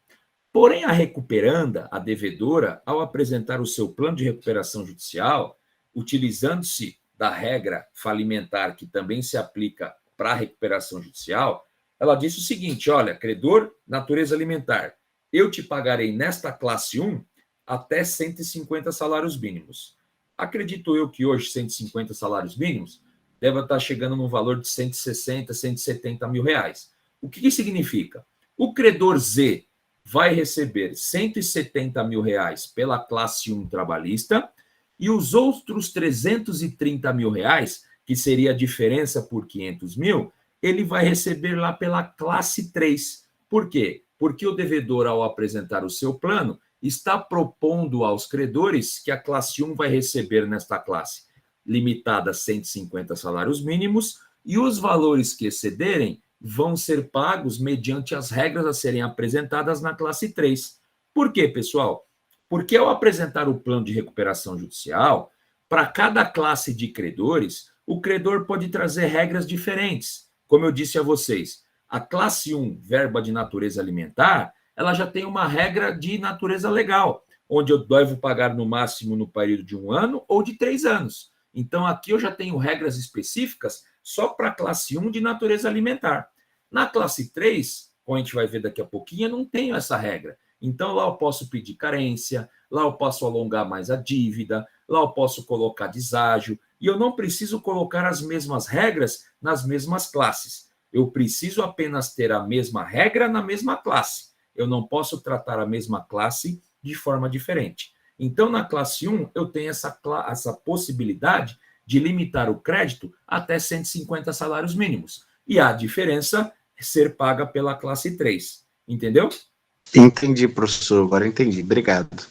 Porém, a recuperanda, a devedora, ao apresentar o seu plano de recuperação judicial, utilizando-se da regra falimentar que também se aplica para a recuperação judicial, ela disse o seguinte: olha, credor, natureza alimentar, eu te pagarei nesta classe 1 até 150 salários mínimos. Acredito eu que hoje 150 salários mínimos deve estar chegando num valor de 160, 170 mil reais. O que significa? O credor Z vai receber 170 mil reais pela classe 1 trabalhista e os outros 330 mil reais, que seria a diferença por 500 mil, ele vai receber lá pela classe 3. Por quê? Porque o devedor, ao apresentar o seu plano, está propondo aos credores que a classe 1 vai receber nesta classe limitada a 150 salários mínimos e os valores que excederem vão ser pagos mediante as regras a serem apresentadas na classe 3. Por quê, pessoal? Porque ao apresentar o plano de recuperação judicial, para cada classe de credores, o credor pode trazer regras diferentes. Como eu disse a vocês, a classe 1, verba de natureza alimentar, ela já tem uma regra de natureza legal, onde eu devo pagar no máximo no período de 1 ano ou de 3 anos. Então, aqui eu já tenho regras específicas só para a classe 1 de natureza alimentar. Na classe 3, como a gente vai ver daqui a pouquinho, eu não tenho essa regra. Então, lá eu posso pedir carência, lá eu posso alongar mais a dívida, lá eu posso colocar deságio, e eu não preciso colocar as mesmas regras nas mesmas classes. Eu preciso apenas ter a mesma regra na mesma classe. Eu não posso tratar a mesma classe de forma diferente. Então, na classe 1, eu tenho essa possibilidade de limitar o crédito até 150 salários mínimos. E a diferença é ser paga pela classe 3. Entendeu? Entendi, professor. Agora entendi. Obrigado.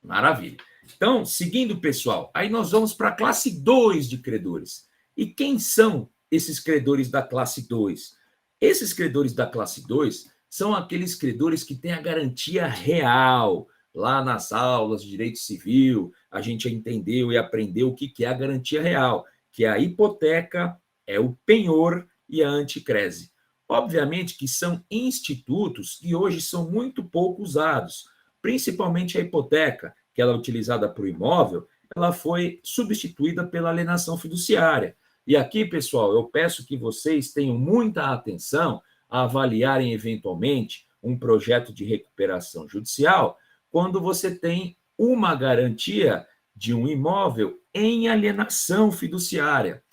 Maravilha. Então, seguindo, pessoal, aí nós vamos para a classe 2 de credores. E quem são esses credores da classe 2? Esses credores da classe 2 são aqueles credores que têm a garantia real. Lá nas aulas de direito civil, a gente entendeu e aprendeu o que é a garantia real, que é a hipoteca, é o penhor e a anticrese. Obviamente que são institutos que hoje são muito pouco usados, principalmente a hipoteca, que ela é utilizada para o imóvel, ela foi substituída pela alienação fiduciária. E aqui, pessoal, eu peço que vocês tenham muita atenção a avaliarem eventualmente um projeto de recuperação judicial quando você tem uma garantia de um imóvel em alienação fiduciária.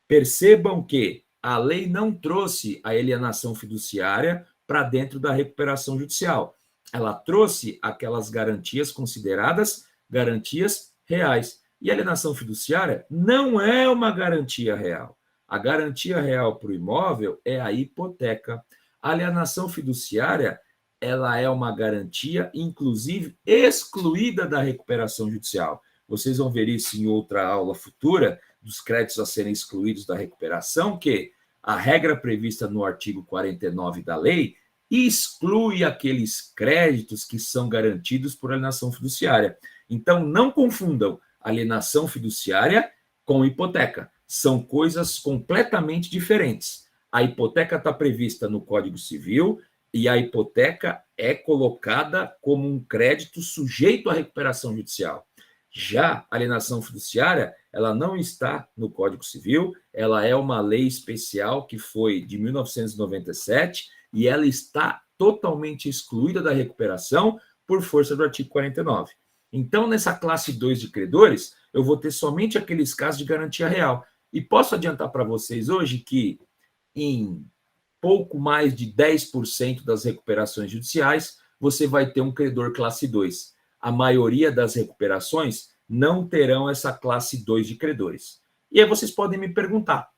Percebam que a lei não trouxe a alienação fiduciária para dentro da recuperação judicial. Ela trouxe aquelas garantias consideradas garantias reais. E a alienação fiduciária não é uma garantia real. A garantia real para o imóvel é a hipoteca. A alienação fiduciária, ela é uma garantia, inclusive, excluída da recuperação judicial. Vocês vão ver isso em outra aula futura, dos créditos a serem excluídos da recuperação, que a regra prevista no artigo 49 da lei exclui aqueles créditos que são garantidos por alienação fiduciária. Então, não confundam alienação fiduciária com hipoteca. São coisas completamente diferentes. A hipoteca está prevista no Código Civil e a hipoteca é colocada como um crédito sujeito à recuperação judicial. Já a alienação fiduciária, ela não está no Código Civil, ela é uma lei especial que foi de 1997 e ela está totalmente excluída da recuperação por força do artigo 49. Então, nessa classe 2 de credores, eu vou ter somente aqueles casos de garantia real. E posso adiantar para vocês hoje que em pouco mais de 10% das recuperações judiciais, você vai ter um credor classe 2. A maioria das recuperações não terão essa classe 2 de credores. E aí vocês podem me perguntar,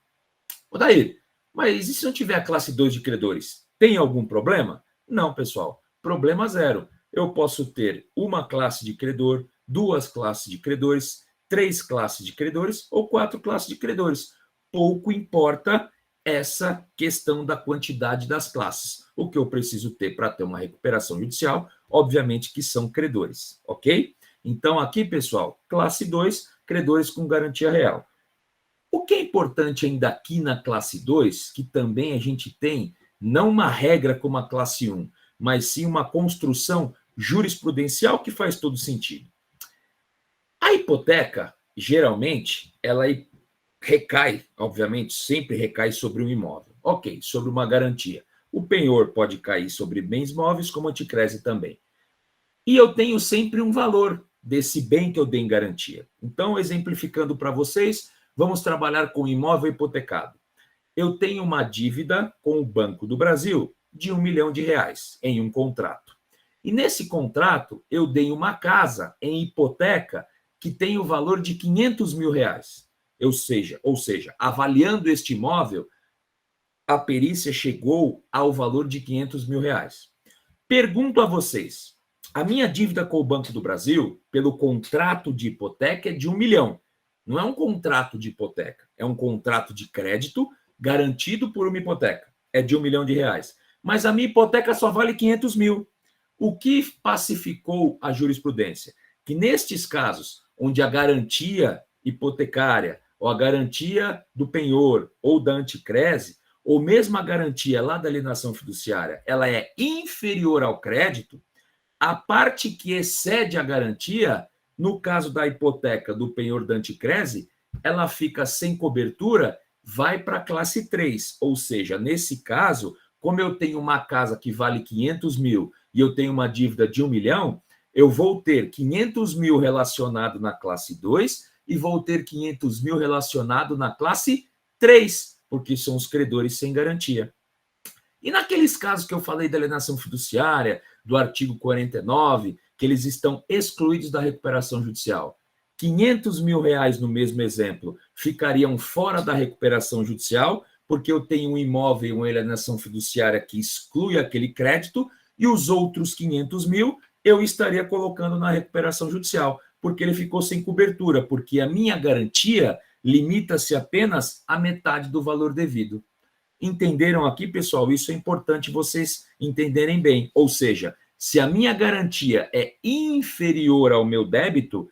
Odair, mas e se não tiver a classe 2 de credores? Tem algum problema? Não, pessoal, problema zero. Eu posso ter uma classe de credor, 2 classes de credores, 3 classes de credores ou 4 classes de credores. Pouco importa essa questão da quantidade das classes. O que eu preciso ter para ter uma recuperação judicial, obviamente que são credores, ok? Então, aqui, pessoal, classe 2, credores com garantia real. O que é importante ainda aqui na classe 2, que também a gente tem, não uma regra como a classe 1, mas sim uma construção jurisprudencial que faz todo sentido. A hipoteca, geralmente, ela recai, obviamente, sempre recai sobre um imóvel. Ok, sobre uma garantia. O penhor pode cair sobre bens móveis, como a anticrese também. E eu tenho sempre um valor desse bem que eu dei em garantia. Então, exemplificando para vocês, vamos trabalhar com imóvel hipotecado. Eu tenho uma dívida com o Banco do Brasil de R$1 milhão em um contrato. E nesse contrato, eu dei uma casa em hipoteca que tem o valor de R$500 mil. Ou seja, avaliando este imóvel, a perícia chegou ao valor de R$500 mil. Pergunto a vocês, a minha dívida com o Banco do Brasil, pelo contrato de hipoteca, é de R$1 milhão. Não é um contrato de hipoteca, é um contrato de crédito garantido por uma hipoteca. É de R$1 milhão. Mas a minha hipoteca só vale R$500 mil. O que pacificou a jurisprudência? Que nestes casos, onde a garantia hipotecária, ou a garantia do penhor, ou da anticrese, ou mesmo a garantia lá da alienação fiduciária, ela é inferior ao crédito, a parte que excede a garantia, no caso da hipoteca, do penhor, da anticrese, ela fica sem cobertura, vai para a classe 3. Ou seja, nesse caso, como eu tenho uma casa que vale R$500 mil e eu tenho uma dívida de R$1 milhão, eu vou ter R$500 mil relacionado na classe 2 e vou ter R$500 mil relacionado na classe 3, porque são os credores sem garantia. E naqueles casos que eu falei da alienação fiduciária, do artigo 49, que eles estão excluídos da recuperação judicial, R$500 mil no mesmo exemplo ficariam fora da recuperação judicial, porque eu tenho um imóvel, uma alienação fiduciária que exclui aquele crédito, e os outros 500 mil eu estaria colocando na recuperação judicial, porque ele ficou sem cobertura, porque a minha garantia limita-se apenas à metade do valor devido. Entenderam aqui, pessoal? Isso é importante vocês entenderem bem. Ou seja, se a minha garantia é inferior ao meu débito,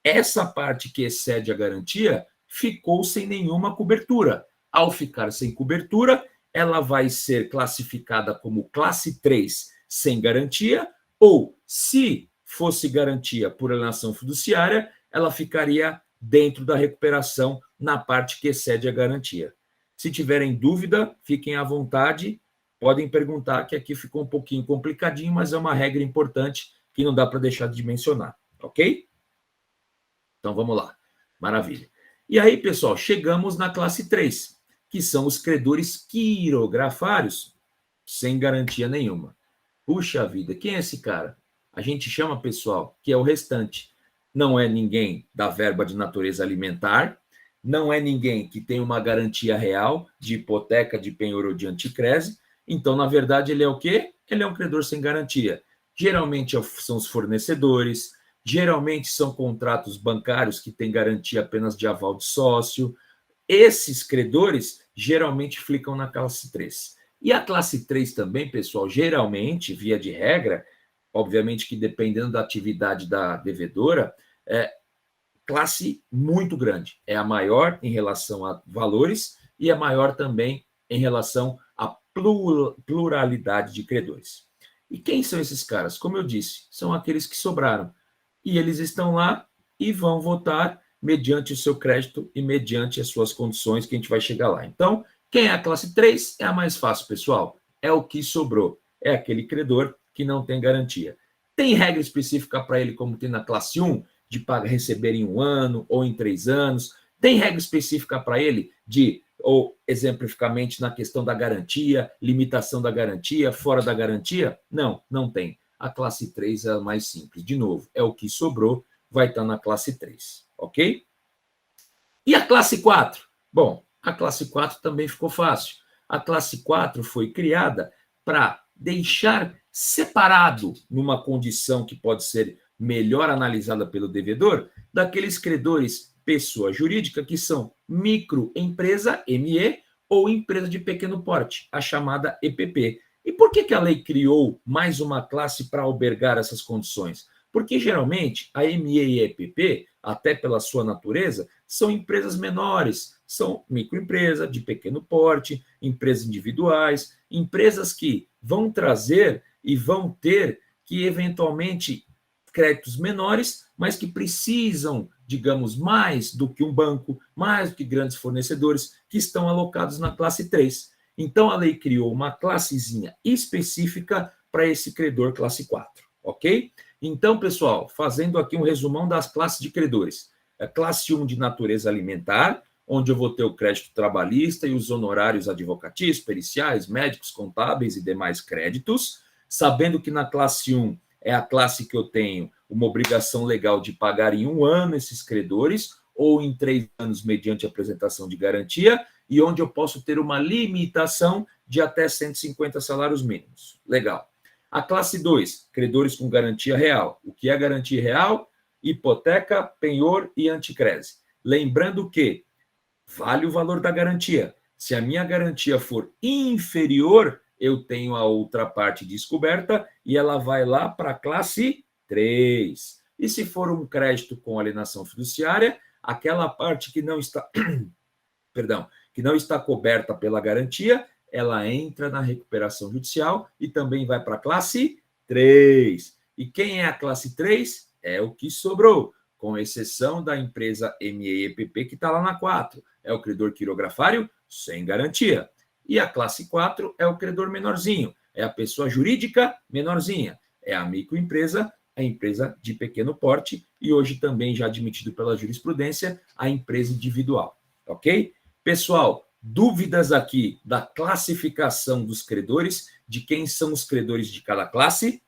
essa parte que excede a garantia ficou sem nenhuma cobertura. Ao ficar sem cobertura, ela vai ser classificada como classe 3 sem garantia, ou, se fosse garantia por alienação fiduciária, ela ficaria dentro da recuperação na parte que excede a garantia. Se tiverem dúvida, fiquem à vontade, podem perguntar, que aqui ficou um pouquinho complicadinho, mas é uma regra importante que não dá para deixar de mencionar, ok? Então, vamos lá. Maravilha. E aí, pessoal, chegamos na classe 3, que são os credores quirografários, sem garantia nenhuma. Puxa vida, quem é esse cara? A gente chama, pessoal, que é o restante. Não é ninguém da verba de natureza alimentar, não é ninguém que tem uma garantia real de hipoteca, de penhor ou de anticrese. Então, na verdade, ele é o quê? Ele é um credor sem garantia. Geralmente são os fornecedores, geralmente são contratos bancários que têm garantia apenas de aval de sócio, esses credores geralmente ficam na classe 3. E a classe 3 também, pessoal, geralmente, via de regra, obviamente que dependendo da atividade da devedora, é classe muito grande. É a maior em relação a valores e é maior também em relação à pluralidade de credores. E quem são esses caras? Como eu disse, são aqueles que sobraram. E eles estão lá e vão votar mediante o seu crédito e mediante as suas condições, que a gente vai chegar lá. Então, quem é a classe 3 é a mais fácil, pessoal. É o que sobrou. É aquele credor que não tem garantia. Tem regra específica para ele, como tem na classe 1, de receber em 1 ano ou em 3 anos? Tem regra específica para ele de, ou exemplificamente na questão da garantia, limitação da garantia, fora da garantia? Não, não tem. A classe 3 é a mais simples. De novo, é o que sobrou, vai estar na classe 3, ok? E a classe 4? Bom, a classe 4 também ficou fácil. A classe 4 foi criada para deixar separado, numa condição que pode ser melhor analisada pelo devedor, daqueles credores pessoa jurídica que são microempresa, ME, ou empresa de pequeno porte, a chamada EPP. E por que a lei criou mais uma classe para albergar essas condições? Porque, geralmente, a ME e a EPP, até pela sua natureza, são empresas menores, são microempresa, de pequeno porte, empresas individuais, empresas que vão trazer e vão ter que, eventualmente, créditos menores, mas que precisam, digamos, mais do que um banco, mais do que grandes fornecedores, que estão alocados na classe 3. Então, a lei criou uma classezinha específica para esse credor classe 4, ok? Então, pessoal, fazendo aqui um resumão das classes de credores. A classe 1 de natureza alimentar, onde eu vou ter o crédito trabalhista e os honorários advocatícios, periciais, médicos, contábeis e demais créditos, sabendo que na classe 1 é a classe que eu tenho uma obrigação legal de pagar em 1 ano esses credores, ou em 3 anos mediante apresentação de garantia, e onde eu posso ter uma limitação de até 150 salários mínimos. Legal. A classe 2, credores com garantia real. O que é garantia real? Hipoteca, penhor e anticrese. Lembrando que vale o valor da garantia. Se a minha garantia for inferior, eu tenho a outra parte descoberta e ela vai lá para a classe 3. E se for um crédito com alienação fiduciária, aquela parte que não está, perdão, que não está coberta pela garantia, ela entra na recuperação judicial e também vai para a classe 3. E quem é a classe 3? É o que sobrou, com exceção da empresa MEEPP, que está lá na 4. É o credor quirografário sem garantia. E a classe 4 é o credor menorzinho, é a pessoa jurídica menorzinha, é a microempresa, a empresa de pequeno porte e hoje também já admitido pela jurisprudência, a empresa individual, ok? Pessoal, dúvidas aqui da classificação dos credores, de quem são os credores de cada classe?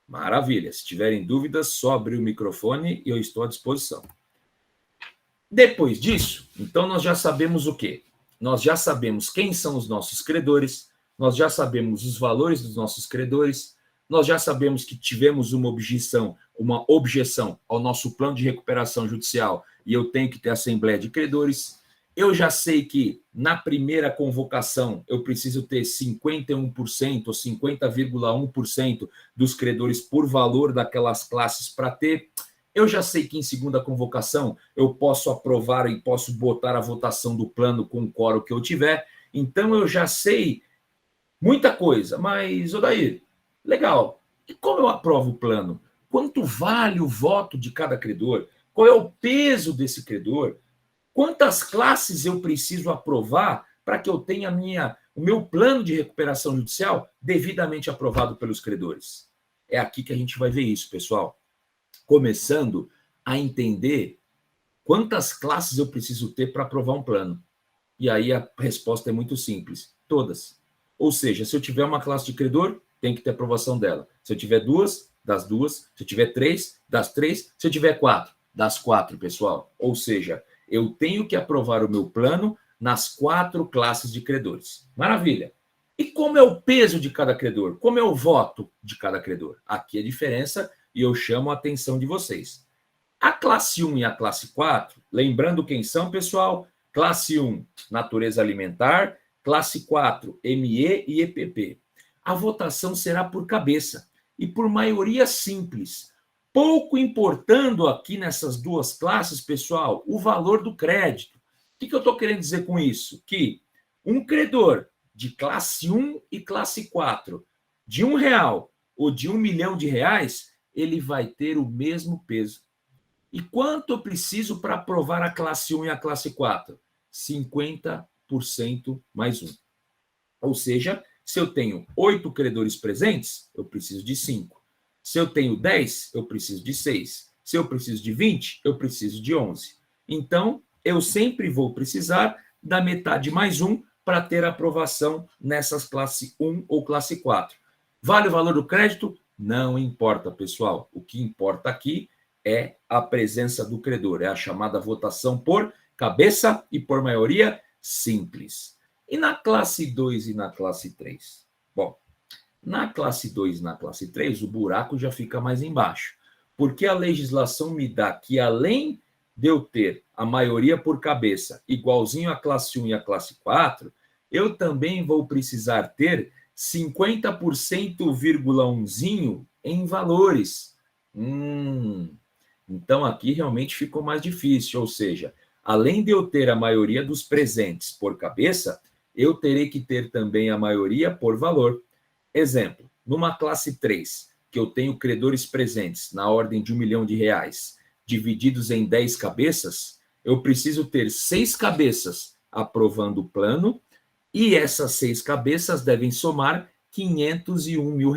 Maravilha, se tiverem dúvidas, só abrir o microfone e eu estou à disposição. Depois disso, então nós já sabemos o quê? Nós já sabemos quem são os nossos credores, nós já sabemos os valores dos nossos credores, nós já sabemos que tivemos uma objeção ao nosso plano de recuperação judicial e eu tenho que ter assembleia de credores. Eu já sei que na primeira convocação eu preciso ter 51% ou 50,1% dos credores por valor daquelas classes para ter. Eu já sei que em segunda convocação eu posso aprovar e posso botar a votação do plano com o quórum que eu tiver. Então eu já sei muita coisa. Mas, Odair, legal. E como eu aprovo o plano? Quanto vale o voto de cada credor? Qual é o peso desse credor? Quantas classes eu preciso aprovar para que eu tenha o meu plano de recuperação judicial devidamente aprovado pelos credores? É aqui que a gente vai ver isso, pessoal. Começando a entender quantas classes eu preciso ter para aprovar um plano. E aí a resposta é muito simples, todas. Ou seja, se eu tiver uma classe de credor, tem que ter aprovação dela. Se eu tiver 2, das 2. Se eu tiver 3, das 3. Se eu tiver 4, das 4, pessoal. Ou seja, eu tenho que aprovar o meu plano nas 4 classes de credores. Maravilha. E como é o peso de cada credor? Como é o voto de cada credor? Aqui a diferença, e eu chamo a atenção de vocês. A classe 1 e a classe 4, lembrando quem são, pessoal? Classe 1, natureza alimentar, classe 4, ME e EPP. A votação será por cabeça e por maioria simples, pouco importando aqui nessas duas classes, pessoal, o valor do crédito. O que eu estou querendo dizer com isso? Que um credor de classe 1 e classe 4, de R$1 ou de R$1 milhão, ele vai ter o mesmo peso. E quanto eu preciso para aprovar a classe 1 e a classe 4? 50% mais 1. Ou seja, se eu tenho 8 credores presentes, eu preciso de 5. Se eu tenho 10, eu preciso de 6. Se eu preciso de 20, eu preciso de 11. Então, eu sempre vou precisar da metade mais 1 para ter aprovação nessas classe 1 ou classe 4. Vale o valor do crédito? Não importa, pessoal. O que importa aqui é a presença do credor, é a chamada votação por cabeça e por maioria simples. E na classe 2 e na classe 3? Bom, na classe 2 e na classe 3, o buraco já fica mais embaixo, porque a legislação me dá que, além de eu ter a maioria por cabeça igualzinho à classe 1 e à classe 4, eu também vou precisar ter 50%,1zinho em valores. Então, aqui realmente ficou mais difícil, ou seja, além de eu ter a maioria dos presentes por cabeça, eu terei que ter também a maioria por valor. Exemplo, numa classe 3, que eu tenho credores presentes na ordem de R$1 milhão, divididos em 10 cabeças, eu preciso ter 6 cabeças aprovando o plano, e essas 6 cabeças devem somar R$501 mil.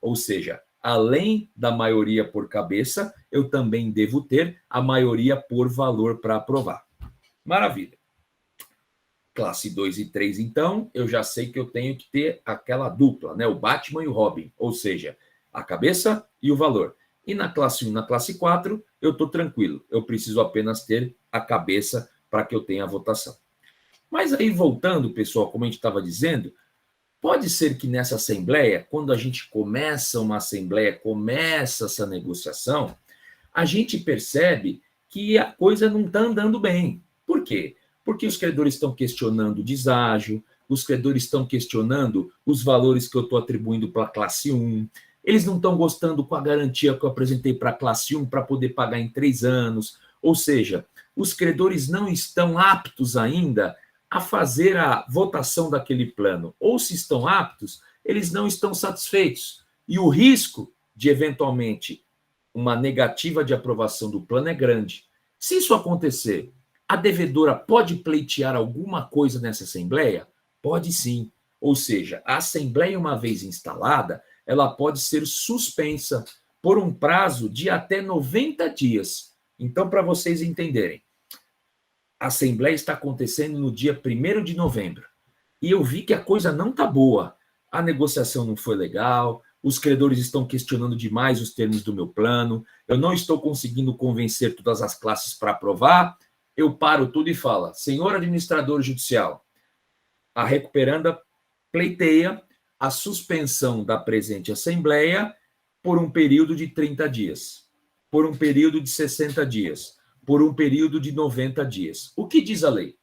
Ou seja, além da maioria por cabeça, eu também devo ter a maioria por valor para aprovar. Maravilha. Classe 2 e 3, então, eu já sei que eu tenho que ter aquela dupla, né? O Batman e o Robin, ou seja, a cabeça e o valor. E na classe 1 e na classe 4, eu estou tranquilo. Eu preciso apenas ter a cabeça para que eu tenha a votação. Mas aí, voltando, pessoal, como a gente estava dizendo, pode ser que nessa assembleia, quando a gente começa uma assembleia, começa essa negociação, a gente percebe que a coisa não está andando bem. Por quê? Porque os credores estão questionando o deságio, os credores estão questionando os valores que eu estou atribuindo para a classe 1, eles não estão gostando com a garantia que eu apresentei para a classe 1 para poder pagar em 3 anos, ou seja, os credores não estão aptos ainda a fazer a votação daquele plano, ou se estão aptos, eles não estão satisfeitos. E o risco de, eventualmente, uma negativa de aprovação do plano é grande. Se isso acontecer, a devedora pode pleitear alguma coisa nessa assembleia? Pode sim. Ou seja, a assembleia, uma vez instalada, ela pode ser suspensa por um prazo de até 90 dias. Então, para vocês entenderem, a assembleia está acontecendo no dia 1º de novembro. E eu vi que a coisa não está boa. A negociação não foi legal, os credores estão questionando demais os termos do meu plano, eu não estou conseguindo convencer todas as classes para aprovar. Eu paro tudo e falo: senhor administrador judicial, a recuperanda pleiteia a suspensão da presente assembleia por um período de 30 dias, por um período de 60 dias, por um período de 90 dias. O que diz a lei?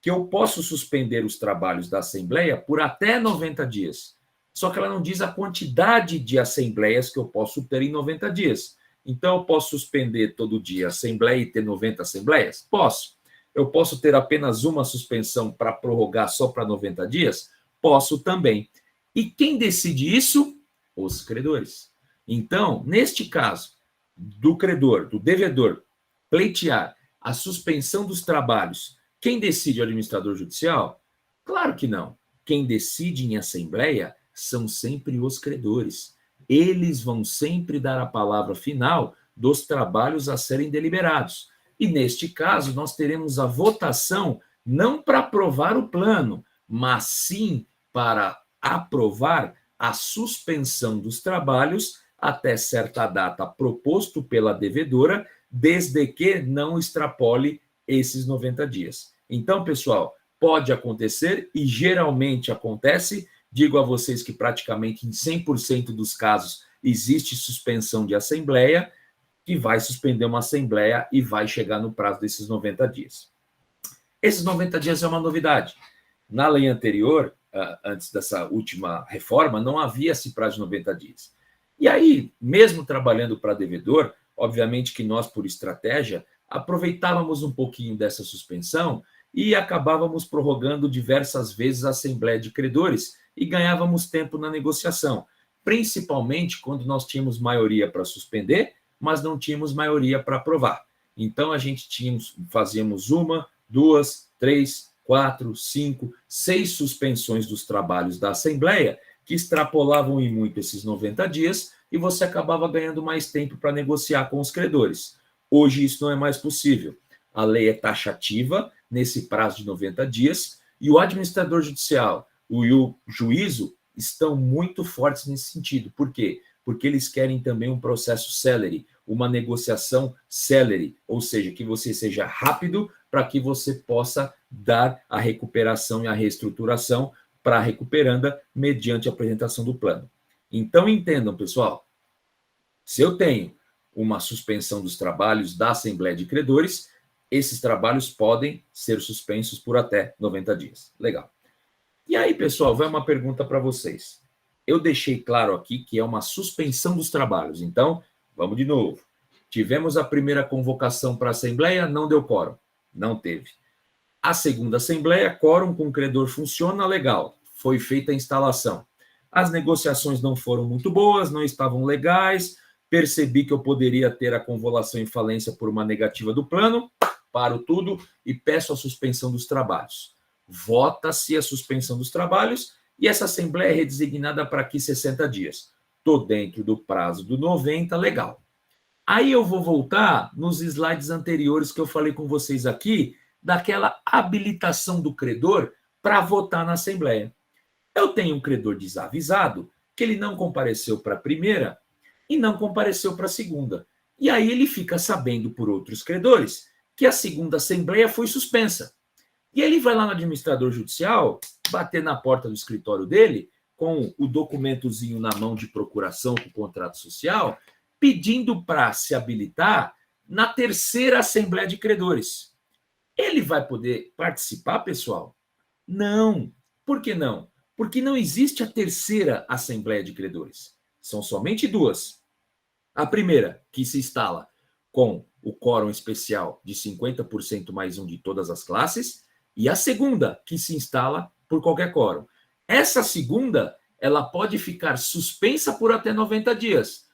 Que eu posso suspender os trabalhos da assembleia por até 90 dias. Só que ela não diz a quantidade de assembleias que eu posso ter em 90 dias. Então, eu posso suspender todo dia a assembleia e ter 90 assembleias? Posso. Eu posso ter apenas uma suspensão para prorrogar só para 90 dias? Posso também. E quem decide isso? Os credores. Então, neste caso, do credor, do devedor, pleitear a suspensão dos trabalhos, quem decide o administrador judicial? Claro que não. Quem decide em assembleia são sempre os credores. Eles vão sempre dar a palavra final dos trabalhos a serem deliberados. E, neste caso, nós teremos a votação não para aprovar o plano, mas sim para aprovar a suspensão dos trabalhos até certa data proposto pela devedora, desde que não extrapole esses 90 dias. Então, pessoal, pode acontecer e geralmente acontece. Digo a vocês que praticamente em 100% dos casos existe suspensão de assembleia. que vai suspender uma assembleia e vai chegar no prazo desses 90 dias. Esses 90 dias é uma novidade. Na lei anterior, antes dessa última reforma, não havia esse prazo de 90 dias. E aí, mesmo trabalhando para devedor, obviamente que nós, por estratégia, aproveitávamos um pouquinho dessa suspensão e acabávamos prorrogando diversas vezes a Assembleia de Credores e ganhávamos tempo na negociação, principalmente quando nós tínhamos maioria para suspender, mas não tínhamos maioria para aprovar. Então, a gente fazíamos 1, 2, 3, 4, 5, 6 suspensões dos trabalhos da Assembleia, que extrapolavam em muito esses 90 dias, e você acabava ganhando mais tempo para negociar com os credores. Hoje isso não é mais possível. A lei é taxativa nesse prazo de 90 dias, e o administrador judicial e o juízo estão muito fortes nesse sentido. Por quê? Porque eles querem também um processo célere, uma negociação célere, ou seja, que você seja rápido para que você possa dar a recuperação e a reestruturação para a recuperanda mediante a apresentação do plano. Então, entendam, pessoal, se eu tenho uma suspensão dos trabalhos da Assembleia de Credores, esses trabalhos podem ser suspensos por até 90 dias. Legal. E aí, pessoal, vai uma pergunta para vocês. Eu deixei claro aqui que é uma suspensão dos trabalhos. Então, vamos de novo. Tivemos a primeira convocação para a Assembleia, não deu quórum. Não teve. A segunda Assembleia, quórum com o credor funciona, legal. Foi feita a instalação. As negociações não foram muito boas, não estavam legais. Percebi que eu poderia ter a convolução em falência por uma negativa do plano. Paro tudo e peço a suspensão dos trabalhos. Vota-se a suspensão dos trabalhos e essa Assembleia é redesignada para aqui 60 dias. Estou dentro do prazo do 90, legal. Aí eu vou voltar nos slides anteriores que eu falei com vocês aqui, daquela habilitação do credor para votar na Assembleia. Eu tenho um credor desavisado que ele não compareceu para a primeira e não compareceu para a segunda. E aí ele fica sabendo por outros credores que a segunda Assembleia foi suspensa. E ele vai lá no administrador judicial, bater na porta do escritório dele, com o documentozinho na mão de procuração com o contrato social, pedindo para se habilitar na terceira Assembleia de Credores. Ele vai poder participar, pessoal? Não. Por que não? Porque não existe a terceira Assembleia de Credores. São somente duas. A primeira, que se instala com o quórum especial de 50% mais um de todas as classes, e a segunda, que se instala por qualquer quórum. Essa segunda, ela pode ficar suspensa por até 90 dias.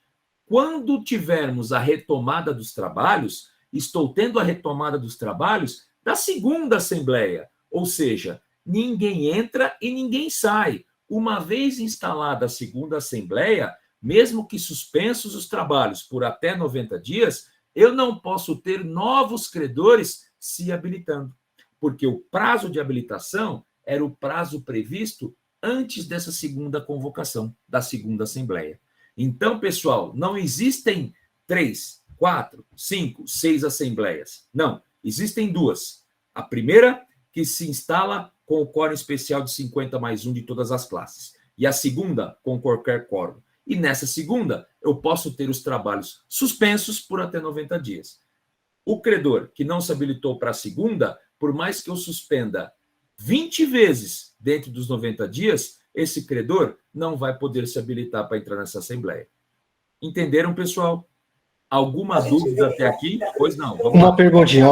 Quando tivermos a retomada dos trabalhos, estou tendo a retomada dos trabalhos da segunda Assembleia, ou seja, ninguém entra e ninguém sai. Uma vez instalada a segunda Assembleia, mesmo que suspensos os trabalhos por até 90 dias, eu não posso ter novos credores se habilitando, porque o prazo de habilitação era o prazo previsto antes dessa segunda convocação, da segunda Assembleia. Então, pessoal, não existem 3, 4, 5, 6 assembleias. Não, existem duas. A primeira, que se instala com o quórum especial de 50 mais 1 de todas as classes. E a segunda, com qualquer quórum. E nessa segunda, eu posso ter os trabalhos suspensos por até 90 dias. O credor que não se habilitou para a segunda, por mais que eu suspenda 20 vezes dentro dos 90 dias, esse credor não vai poder se habilitar para entrar nessa Assembleia. Entenderam, pessoal? Alguma dúvida até aqui? Pois não. Uma perguntinha.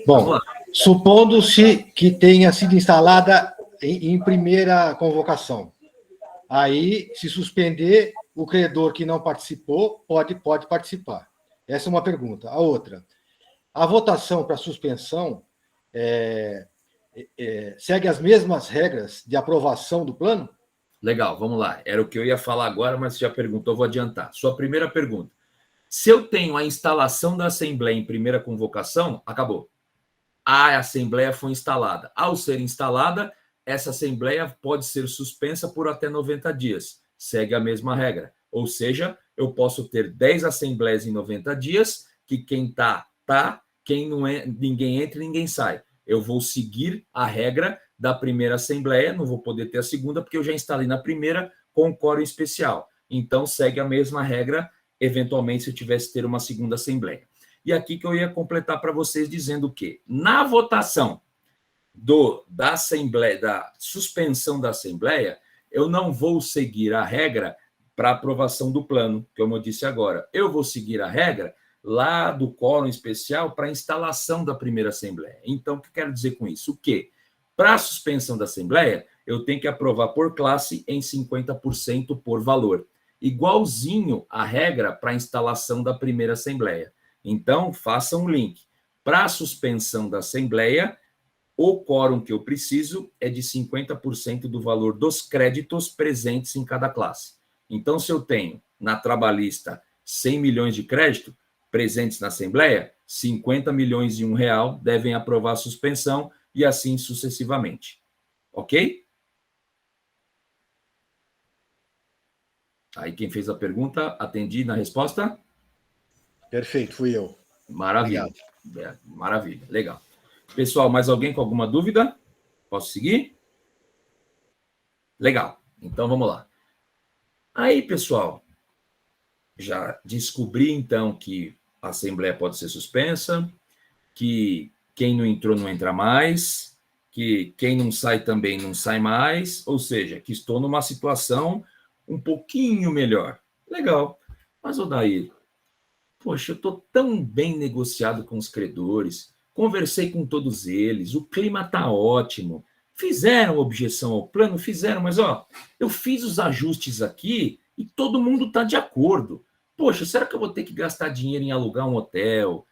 Bom, supondo-se que tenha sido instalada em primeira convocação, aí, se suspender, o credor que não participou pode participar. Essa é uma pergunta. A outra, a votação para suspensão segue as mesmas regras de aprovação do plano? Legal, vamos lá. Era o que eu ia falar agora, mas você já perguntou, vou adiantar. Sua primeira pergunta. Se eu tenho a instalação da Assembleia em primeira convocação, acabou. A Assembleia foi instalada. Ao ser instalada, essa Assembleia pode ser suspensa por até 90 dias. Segue a mesma regra. Ou seja, eu posso ter 10 Assembleias em 90 dias, que quem tá, quem não é, ninguém entra e ninguém sai. Eu vou seguir a regra da primeira Assembleia, não vou poder ter a segunda, porque eu já instalei na primeira com quórum especial. Então, segue a mesma regra eventualmente, se eu tivesse que ter uma segunda assembleia. E aqui que eu ia completar para vocês dizendo o quê? Na votação da assembleia, da suspensão da assembleia, eu não vou seguir a regra para aprovação do plano, como eu disse agora. Eu vou seguir a regra lá do quórum especial para instalação da primeira assembleia. Então, o que eu quero dizer com isso? O quê? Para a suspensão da assembleia, eu tenho que aprovar por classe em 50% por valor, igualzinho a regra para a instalação da primeira assembleia. Então, façam um link. Para a suspensão da assembleia, o quórum que eu preciso é de 50% do valor dos créditos presentes em cada classe. Então, se eu tenho na trabalhista 100 milhões de crédito presentes na assembleia, 50 milhões e R$1 devem aprovar a suspensão e assim sucessivamente. Ok? Aí quem fez a pergunta, atendi na resposta? Perfeito, fui eu. Maravilha. Maravilha, legal. Pessoal, mais alguém com alguma dúvida? Posso seguir? Legal. Então, vamos lá. Aí, pessoal, já descobri, então, que a assembleia pode ser suspensa, que quem não entrou não entra mais, que quem não sai também não sai mais, ou seja, que estou numa situação um pouquinho melhor. Legal. Mas, Odair, poxa, eu estou tão bem negociado com os credores, conversei com todos eles, o clima está ótimo, fizeram objeção ao plano? Fizeram, mas eu fiz os ajustes aqui e todo mundo está de acordo. Poxa, será que eu vou ter que gastar dinheiro em alugar um hotel,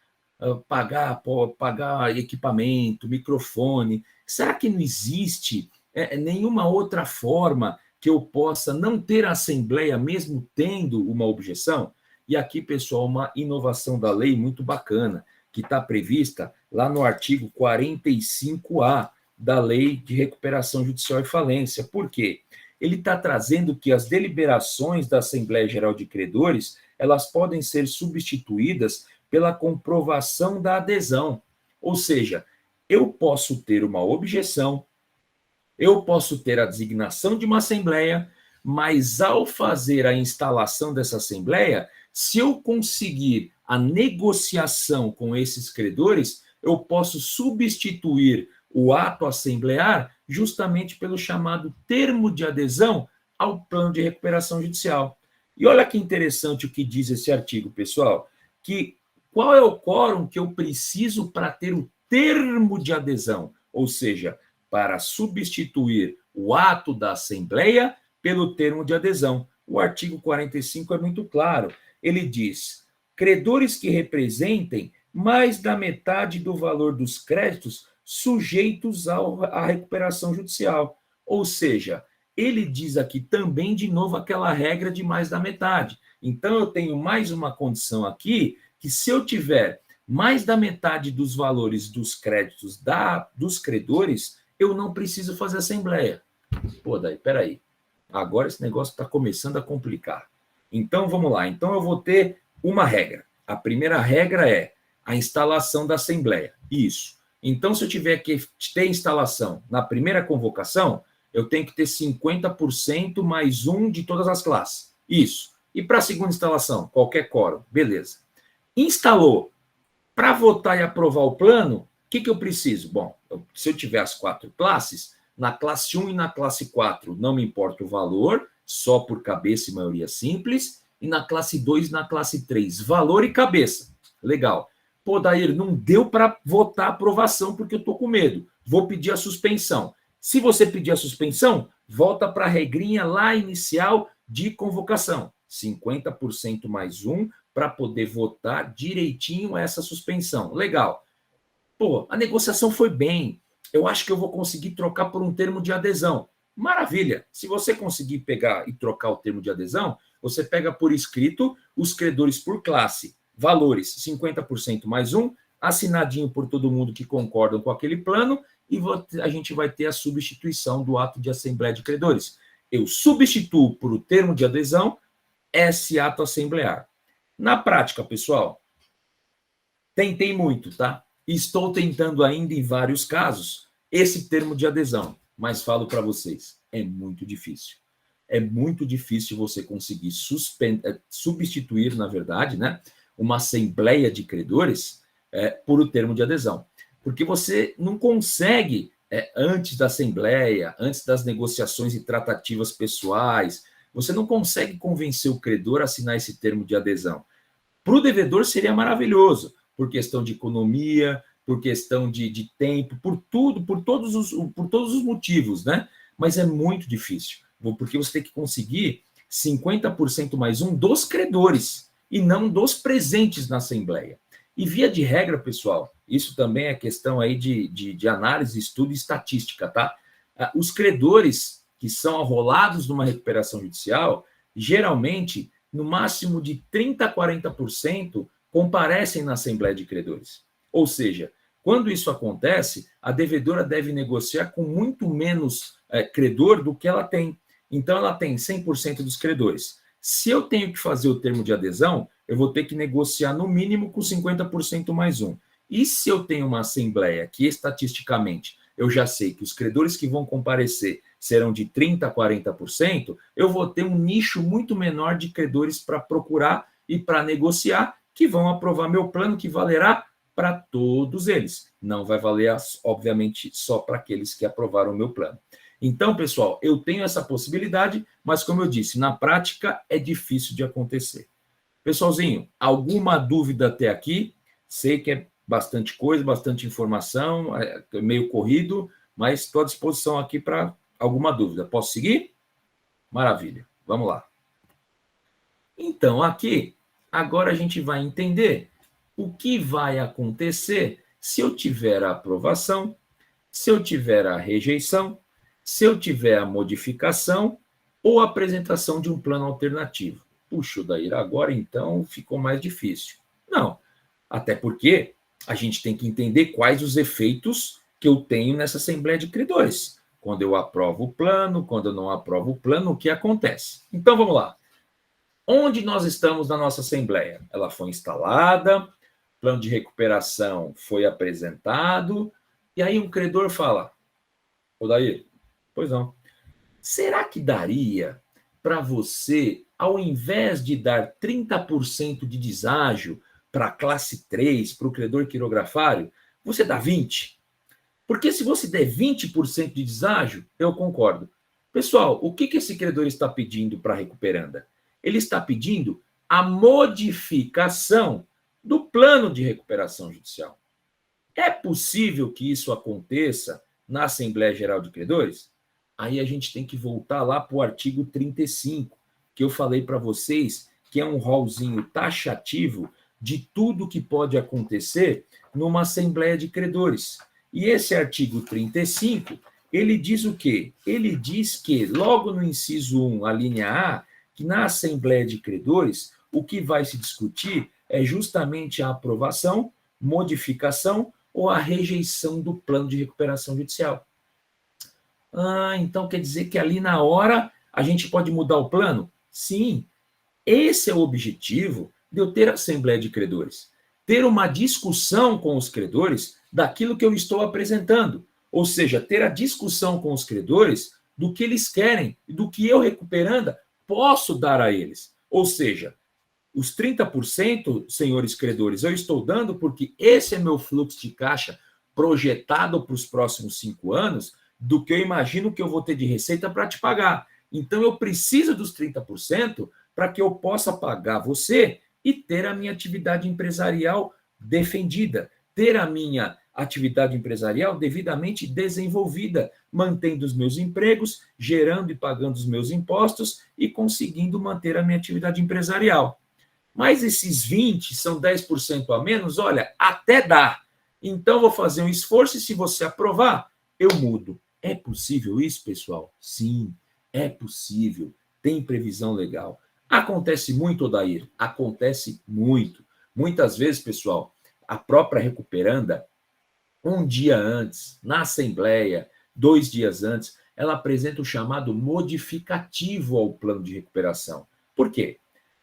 pagar equipamento, microfone? Será que não existe nenhuma outra forma que eu possa não ter assembleia mesmo tendo uma objeção? E aqui, pessoal, uma inovação da lei muito bacana, que está prevista lá no artigo 45A da Lei de Recuperação Judicial e Falência. Por quê? Ele está trazendo que as deliberações da Assembleia Geral de Credores, elas podem ser substituídas pela comprovação da adesão. Ou seja, eu posso ter uma objeção, eu posso ter a designação de uma assembleia, mas ao fazer a instalação dessa assembleia, se eu conseguir a negociação com esses credores, eu posso substituir o ato assemblear justamente pelo chamado termo de adesão ao plano de recuperação judicial. E olha que interessante o que diz esse artigo, pessoal, que qual é o quórum que eu preciso para ter o termo de adesão? Ou seja, para substituir o ato da assembleia pelo termo de adesão. O artigo 45 é muito claro. Ele diz: credores que representem mais da metade do valor dos créditos sujeitos à recuperação judicial. Ou seja, ele diz aqui também, de novo, aquela regra de mais da metade. Então, eu tenho mais uma condição aqui, que se eu tiver mais da metade dos valores dos créditos dos credores, eu não preciso fazer assembleia. Pô, daí, peraí. Agora esse negócio está começando a complicar. Então, vamos lá. Então, eu vou ter uma regra. A primeira regra é a instalação da assembleia. Isso. Então, se eu tiver que ter instalação na primeira convocação, eu tenho que ter 50% mais um de todas as classes. Isso. E para a segunda instalação, qualquer quórum. Beleza. Instalou. Para votar e aprovar o plano, o que eu preciso? Bom, se eu tiver as 4 classes, na classe 1 e na classe 4, não me importa o valor, só por cabeça e maioria simples. E na classe 2 e na classe 3, valor e cabeça. Legal. Pô, Dair, não deu para votar a aprovação porque eu estou com medo. Vou pedir a suspensão. Se você pedir a suspensão, volta para a regrinha lá inicial de convocação. 50% mais um para poder votar direitinho essa suspensão. Legal. Pô, a negociação foi bem. Eu acho que eu vou conseguir trocar por um termo de adesão. Maravilha. Se você conseguir pegar e trocar o termo de adesão, você pega por escrito os credores por classe. Valores 50% mais um, assinadinho por todo mundo que concordam com aquele plano, e a gente vai ter a substituição do ato de assembleia de credores. Eu substituo por o termo de adesão esse ato assemblear. Na prática, pessoal, tentei muito, tá? Estou tentando ainda em vários casos esse termo de adesão, mas falo para vocês, é muito difícil. é muito difícil você conseguir substituir, na verdade, né, uma assembleia de credores por o termo de adesão. Porque você não consegue, antes da assembleia, antes das negociações e tratativas pessoais, você não consegue convencer o credor a assinar esse termo de adesão. Para o devedor seria maravilhoso, por questão de economia, por questão de tempo, por tudo, por todos os motivos, né? Mas é muito difícil, porque você tem que conseguir 50% mais um dos credores e não dos presentes na assembleia. E via de regra, pessoal, isso também é questão aí de análise, estudo e estatística, tá? Os credores que são arrolados numa recuperação judicial, geralmente, no máximo de 30% a 40% comparecem na assembleia de credores. Ou seja, quando isso acontece, a devedora deve negociar com muito menos credor do que ela tem. Então, ela tem 100% dos credores. Se eu tenho que fazer o termo de adesão, eu vou ter que negociar no mínimo com 50% mais um. E se eu tenho uma assembleia que, estatisticamente, eu já sei que os credores que vão comparecer serão de 30% a 40%, eu vou ter um nicho muito menor de credores para procurar e para negociar, que vão aprovar meu plano, que valerá para todos eles. Não vai valer, obviamente, só para aqueles que aprovaram o meu plano. Então, pessoal, eu tenho essa possibilidade, mas, como eu disse, na prática é difícil de acontecer. Pessoalzinho, alguma dúvida até aqui? Sei que é bastante coisa, bastante informação, é meio corrido, mas estou à disposição aqui para alguma dúvida. Posso seguir? Maravilha, vamos lá. Então, aqui, agora a gente vai entender o que vai acontecer se eu tiver a aprovação, se eu tiver a rejeição, se eu tiver a modificação ou a apresentação de um plano alternativo. Puxa, Odair, agora então ficou mais difícil. Não, até porque a gente tem que entender quais os efeitos que eu tenho nessa assembleia de credores. Quando eu aprovo o plano, quando eu não aprovo o plano, o que acontece? Então, vamos lá. Onde nós estamos na nossa assembleia? Ela foi instalada, plano de recuperação foi apresentado, e aí um credor fala, Odair, pois não, será que daria para você, ao invés de dar 30% de deságio para a classe 3, para o credor quirografário, você dá 20%? Porque se você der 20% de deságio, eu concordo. Pessoal, o que esse credor está pedindo para a recuperanda? Ele está pedindo a modificação do plano de recuperação judicial. É possível que isso aconteça na Assembleia Geral de Credores? Aí a gente tem que voltar lá para o artigo 35, que eu falei para vocês, que é um rolzinho taxativo de tudo que pode acontecer numa Assembleia de Credores. E esse artigo 35, ele diz o quê? Ele diz que, logo no inciso 1, a linha A, que na Assembleia de Credores, o que vai se discutir é justamente a aprovação, modificação ou a rejeição do plano de recuperação judicial. Então quer dizer que ali na hora a gente pode mudar o plano? Sim, esse é o objetivo de eu ter a Assembleia de Credores. Ter uma discussão com os credores daquilo que eu estou apresentando. Ou seja, ter a discussão com os credores do que eles querem e do que eu, recuperanda, posso dar a eles. Ou seja, os 30%, senhores credores, eu estou dando porque esse é meu fluxo de caixa projetado para os próximos 5 anos, do que eu imagino que eu vou ter de receita para te pagar. Então, eu preciso dos 30% para que eu possa pagar você e ter a minha atividade empresarial defendida, ter a minha atividade empresarial devidamente desenvolvida, mantendo os meus empregos, gerando e pagando os meus impostos e conseguindo manter a minha atividade empresarial. Mas esses 20% são 10% a menos, olha, até dá. Então, vou fazer um esforço e se você aprovar, eu mudo. É possível isso, pessoal? Sim, é possível. Tem previsão legal. Acontece muito, Odair? Acontece muito. Muitas vezes, pessoal, a própria recuperanda, um dia antes, na Assembleia, 2 dias antes, ela apresenta o chamado modificativo ao plano de recuperação. Por quê?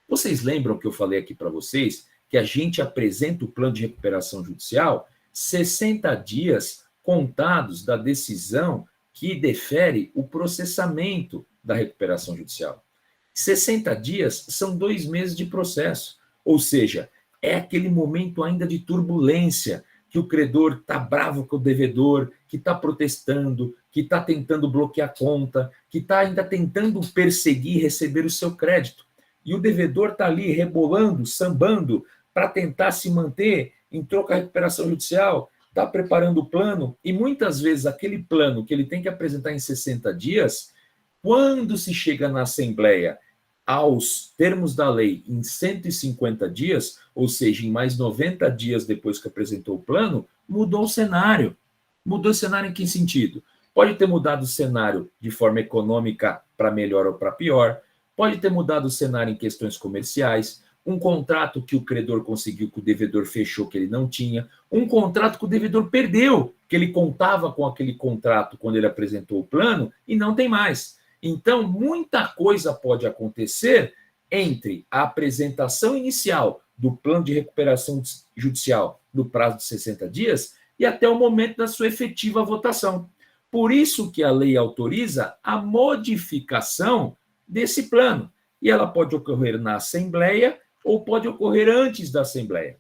Vocês lembram que eu falei aqui para vocês que a gente apresenta o plano de recuperação judicial 60 dias contados da decisão que defere o processamento da recuperação judicial. 60 dias são 2 meses de processo, ou seja, é aquele momento ainda de turbulência, que o credor está bravo com o devedor, que está protestando, que está tentando bloquear a conta, que está ainda tentando perseguir e receber o seu crédito. E o devedor está ali rebolando, sambando, para tentar se manter em troca da recuperação judicial, está preparando o plano, e muitas vezes aquele plano que ele tem que apresentar em 60 dias, quando se chega na Assembleia aos termos da lei em 150 dias, ou seja, em mais 90 dias depois que apresentou o plano, mudou o cenário. Mudou o cenário em que sentido? Pode ter mudado o cenário de forma econômica para melhor ou para pior, pode ter mudado o cenário em questões comerciais, um contrato que o credor conseguiu, que o devedor fechou, que ele não tinha, um contrato que o devedor perdeu, que ele contava com aquele contrato quando ele apresentou o plano e não tem mais. Então, muita coisa pode acontecer entre a apresentação inicial do plano de recuperação judicial no prazo de 60 dias e até o momento da sua efetiva votação. Por isso que a lei autoriza a modificação desse plano. E ela pode ocorrer na Assembleia ou pode ocorrer antes da Assembleia.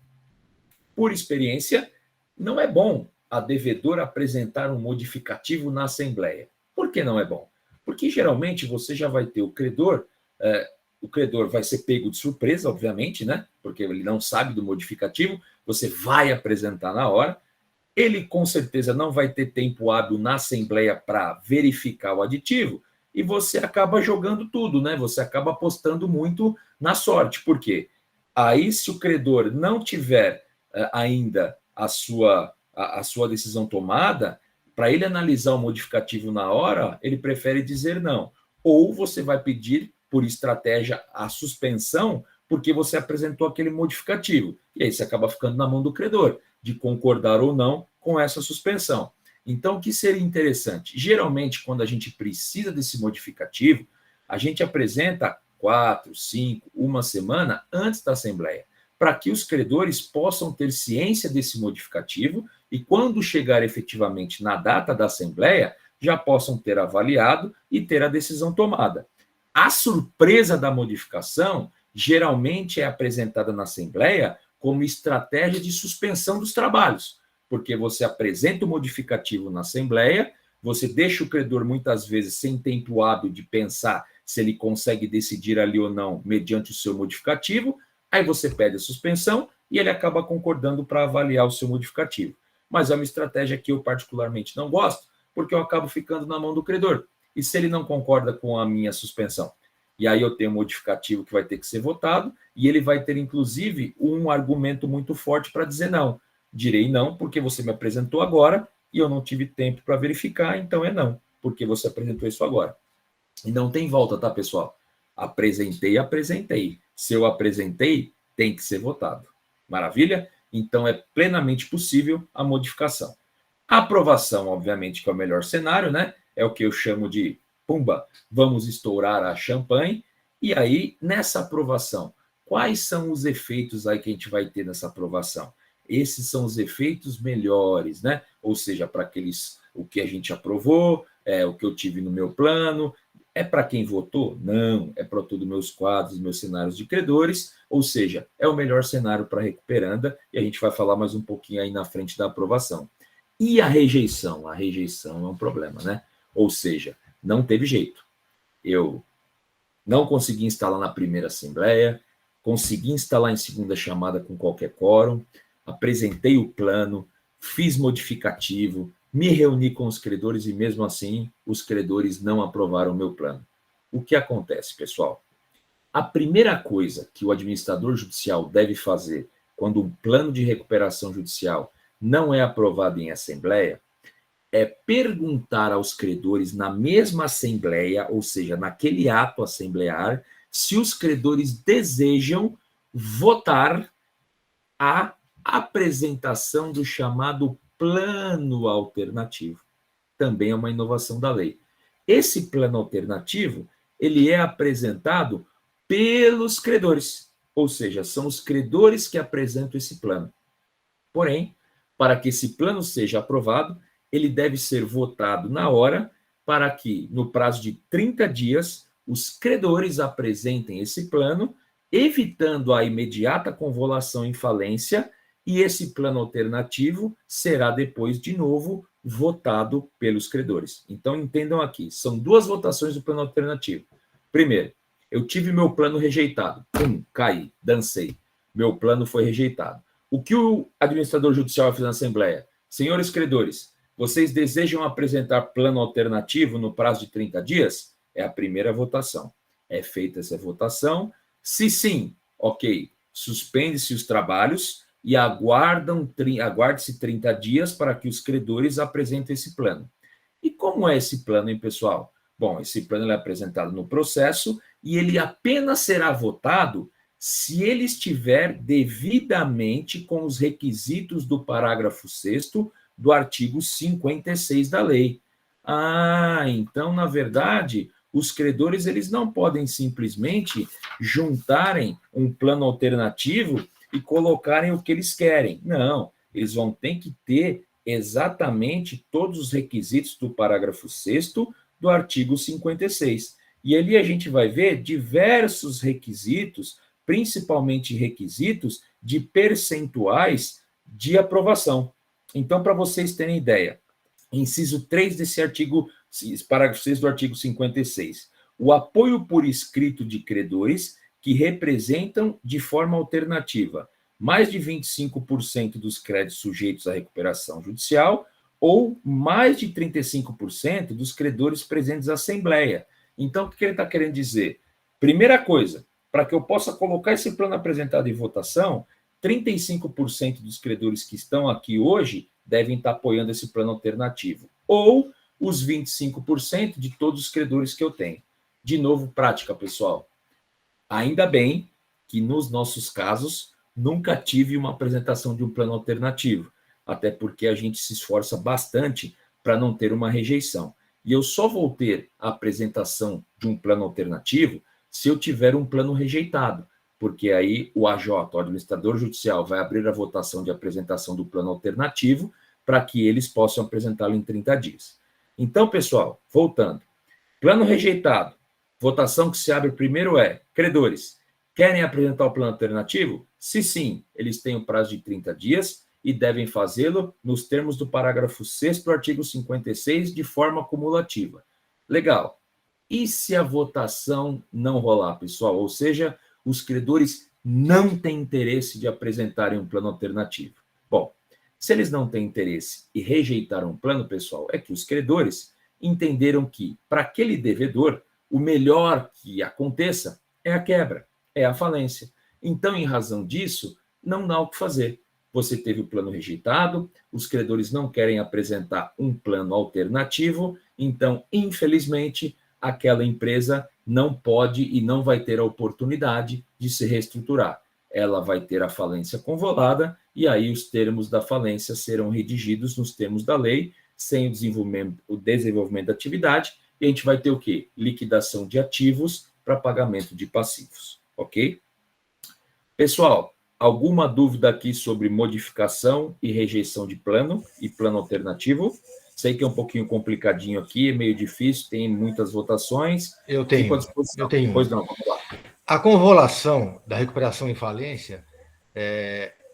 Por experiência, não é bom a devedora apresentar um modificativo na Assembleia. Por que não é bom? Porque geralmente você já vai ter o credor vai ser pego de surpresa, obviamente, né? Porque ele não sabe do modificativo, você vai apresentar na hora, ele com certeza não vai ter tempo hábil na Assembleia para verificar o aditivo, e você acaba jogando tudo, né? Você acaba apostando muito na sorte. Por quê? Aí, se o credor não tiver ainda a sua decisão tomada, para ele analisar o modificativo na hora, ele prefere dizer não. Ou você vai pedir, por estratégia, a suspensão, porque você apresentou aquele modificativo. E aí você acaba ficando na mão do credor, de concordar ou não com essa suspensão. Então, o que seria interessante? Geralmente, quando a gente precisa desse modificativo, a gente apresenta 4, 5, uma semana antes da Assembleia, para que os credores possam ter ciência desse modificativo e, quando chegar efetivamente na data da Assembleia, já possam ter avaliado e ter a decisão tomada. A surpresa da modificação geralmente é apresentada na Assembleia como estratégia de suspensão dos trabalhos, porque você apresenta o modificativo na Assembleia, você deixa o credor muitas vezes sem tempo hábil de pensar se ele consegue decidir ali ou não mediante o seu modificativo, aí você pede a suspensão e ele acaba concordando para avaliar o seu modificativo. Mas é uma estratégia que eu particularmente não gosto, porque eu acabo ficando na mão do credor. E se ele não concorda com a minha suspensão? E aí eu tenho um modificativo que vai ter que ser votado, e ele vai ter, inclusive, um argumento muito forte para dizer não. Direi não, porque você me apresentou agora, e eu não tive tempo para verificar, então é não, porque você apresentou isso agora. E não tem volta, tá, pessoal? Apresentei. Se eu apresentei, tem que ser votado. Maravilha? Então, é plenamente possível a modificação. A aprovação, obviamente, que é o melhor cenário, né? É o que eu chamo de, pumba, vamos estourar a champanhe. E aí, nessa aprovação, quais são os efeitos aí que a gente vai ter nessa aprovação? Esses são os efeitos melhores, né? Ou seja, para aqueles, o que a gente aprovou, o que eu tive no meu plano. É para quem votou? Não, é para todos os meus quadros, meus cenários de credores, ou seja, é o melhor cenário para a recuperanda, e a gente vai falar mais um pouquinho aí na frente da aprovação. E a rejeição? A rejeição é um problema, né? Ou seja, não teve jeito. Eu não consegui instalar na primeira assembleia, consegui instalar em segunda chamada com qualquer quórum, apresentei o plano, fiz modificativo, me reuni com os credores e, mesmo assim, os credores não aprovaram o meu plano. O que acontece, pessoal? A primeira coisa que o administrador judicial deve fazer quando um plano de recuperação judicial não é aprovado em assembleia é perguntar aos credores na mesma assembleia, ou seja, naquele ato assemblear, se os credores desejam votar a apresentação do chamado plano alternativo. Também é uma inovação da lei. Esse plano alternativo, ele é apresentado pelos credores, ou seja, são os credores que apresentam esse plano. Porém, para que esse plano seja aprovado, ele deve ser votado na hora para que, no prazo de 30 dias, os credores apresentem esse plano, evitando a imediata convolução em falência, e esse plano alternativo será depois, de novo, votado pelos credores. Então, entendam aqui, são 2 votações do plano alternativo. Primeiro, eu tive meu plano rejeitado. Caí, dancei. Meu plano foi rejeitado. O que o administrador judicial vai fazer na Assembleia? Senhores credores, vocês desejam apresentar plano alternativo no prazo de 30 dias? É a primeira votação. É feita essa votação. Se sim, ok, suspende-se os trabalhos e aguarde-se 30 dias para que os credores apresentem esse plano. E como é esse plano, hein, pessoal? Bom, esse plano é apresentado no processo e ele apenas será votado se ele estiver devidamente com os requisitos do parágrafo 6º do artigo 56 da lei. Então, na verdade, os credores eles não podem simplesmente juntarem um plano alternativo e colocarem o que eles querem. Não, eles vão ter que ter exatamente todos os requisitos do parágrafo 6º do artigo 56. E ali a gente vai ver diversos requisitos, principalmente requisitos de percentuais de aprovação. Então, para vocês terem ideia, inciso 3 desse artigo, parágrafo 6 do artigo 56, o apoio por escrito de credores que representam de forma alternativa mais de 25% dos créditos sujeitos à recuperação judicial ou mais de 35% dos credores presentes à Assembleia. Então, o que ele está querendo dizer? Primeira coisa, para que eu possa colocar esse plano apresentado em votação, 35% dos credores que estão aqui hoje devem estar apoiando esse plano alternativo, ou os 25% de todos os credores que eu tenho. De novo, prática, pessoal. Ainda bem que, nos nossos casos, nunca tive uma apresentação de um plano alternativo, até porque a gente se esforça bastante para não ter uma rejeição. E eu só vou ter a apresentação de um plano alternativo se eu tiver um plano rejeitado, porque aí o AJ, o administrador judicial, vai abrir a votação de apresentação do plano alternativo para que eles possam apresentá-lo em 30 dias. Então, pessoal, voltando. Plano rejeitado. Votação que se abre primeiro é: credores, querem apresentar o plano alternativo? Se sim, eles têm um prazo de 30 dias e devem fazê-lo nos termos do parágrafo 6º do artigo 56 de forma cumulativa. Legal. E se a votação não rolar, pessoal? Ou seja, os credores não têm interesse de apresentarem um plano alternativo. Bom, se eles não têm interesse e rejeitaram o plano, pessoal, é que os credores entenderam que, para aquele devedor, o melhor que aconteça é a quebra, é a falência. Então, em razão disso, não dá o que fazer. Você teve o plano rejeitado, os credores não querem apresentar um plano alternativo, então, infelizmente, aquela empresa não pode e não vai ter a oportunidade de se reestruturar. Ela vai ter a falência convolada e aí os termos da falência serão redigidos nos termos da lei, sem o desenvolvimento da atividade, e a gente vai ter o quê? Liquidação de ativos para pagamento de passivos, ok? Pessoal, alguma dúvida aqui sobre modificação e rejeição de plano e plano alternativo? Sei que é um pouquinho complicadinho aqui, é meio difícil, tem muitas votações. Eu tenho. Pois não, vamos lá. A convolução da recuperação em falência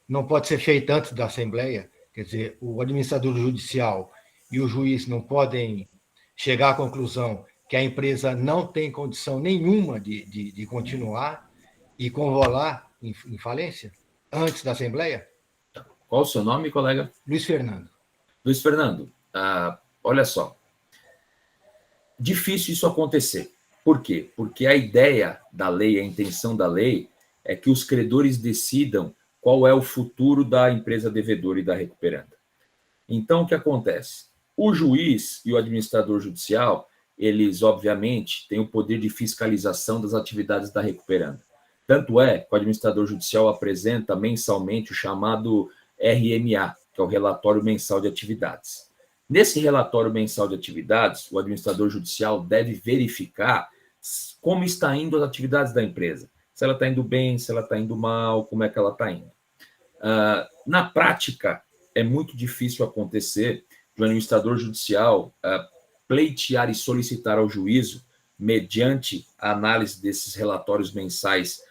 não pode ser feita antes da Assembleia, quer dizer, o administrador judicial e o juiz não podem chegar à conclusão que a empresa não tem condição nenhuma de continuar e convolar em falência antes da Assembleia? Qual o seu nome, colega? Luiz Fernando. Luiz Fernando, olha só. Difícil isso acontecer. Por quê? Porque a ideia da lei, a intenção da lei, é que os credores decidam qual é o futuro da empresa devedora e da recuperanda. Então, o que acontece? O juiz e o administrador judicial, eles, obviamente, têm o poder de fiscalização das atividades da recuperanda. Tanto é que o administrador judicial apresenta mensalmente o chamado RMA, que é o Relatório Mensal de Atividades. Nesse relatório mensal de atividades, o administrador judicial deve verificar como está indo as atividades da empresa. Se ela está indo bem, se ela está indo mal, como é que ela está indo. Na prática, é muito difícil acontecer de um administrador judicial pleitear e solicitar ao juízo, mediante a análise desses relatórios mensais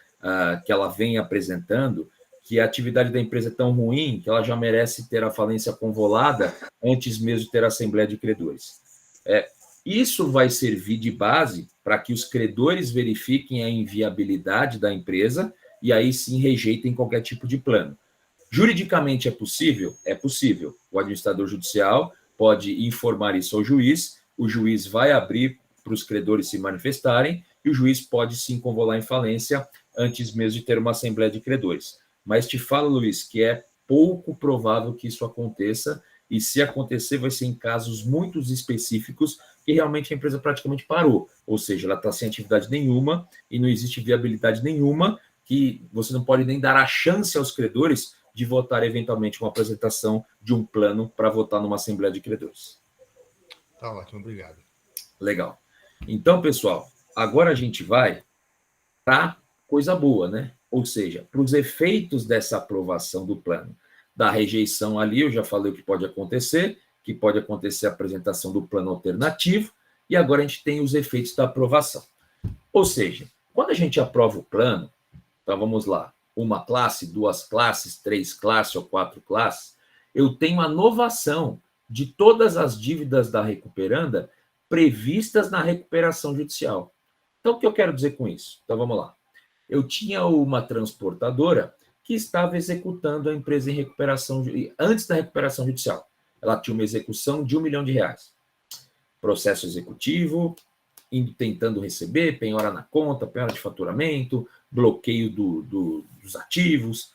que ela vem apresentando, que a atividade da empresa é tão ruim que ela já merece ter a falência convolada antes mesmo de ter a Assembleia de Credores. Isso vai servir de base para que os credores verifiquem a inviabilidade da empresa e aí sim rejeitem qualquer tipo de plano. Juridicamente é possível? É possível. O administrador judicial pode informar isso ao juiz, o juiz vai abrir para os credores se manifestarem e o juiz pode sim convolar em falência antes mesmo de ter uma Assembleia de Credores. Mas te falo, Luiz, que é pouco provável que isso aconteça, e se acontecer vai ser em casos muito específicos que realmente a empresa praticamente parou, ou seja, ela está sem atividade nenhuma e não existe viabilidade nenhuma, que você não pode nem dar a chance aos credores de votar eventualmente uma apresentação de um plano para votar numa Assembleia de Credores. Tá ótimo, obrigado. Legal. Então, pessoal, agora a gente vai para coisa boa, né? Ou seja, para os efeitos dessa aprovação do plano. Da rejeição ali, eu já falei o que pode acontecer a apresentação do plano alternativo, e agora a gente tem os efeitos da aprovação. Ou seja, quando a gente aprova o plano, então vamos lá, uma classe, 2 classes, 3 classes ou 4 classes, eu tenho a novação de todas as dívidas da recuperanda previstas na recuperação judicial. Então, o que eu quero dizer com isso? Então, vamos lá. Eu tinha uma transportadora que estava executando a empresa em recuperação, antes da recuperação judicial. Ela tinha uma execução de R$1 milhão. Processo executivo, tentando receber, penhora na conta, penhora de faturamento, bloqueio dos ativos.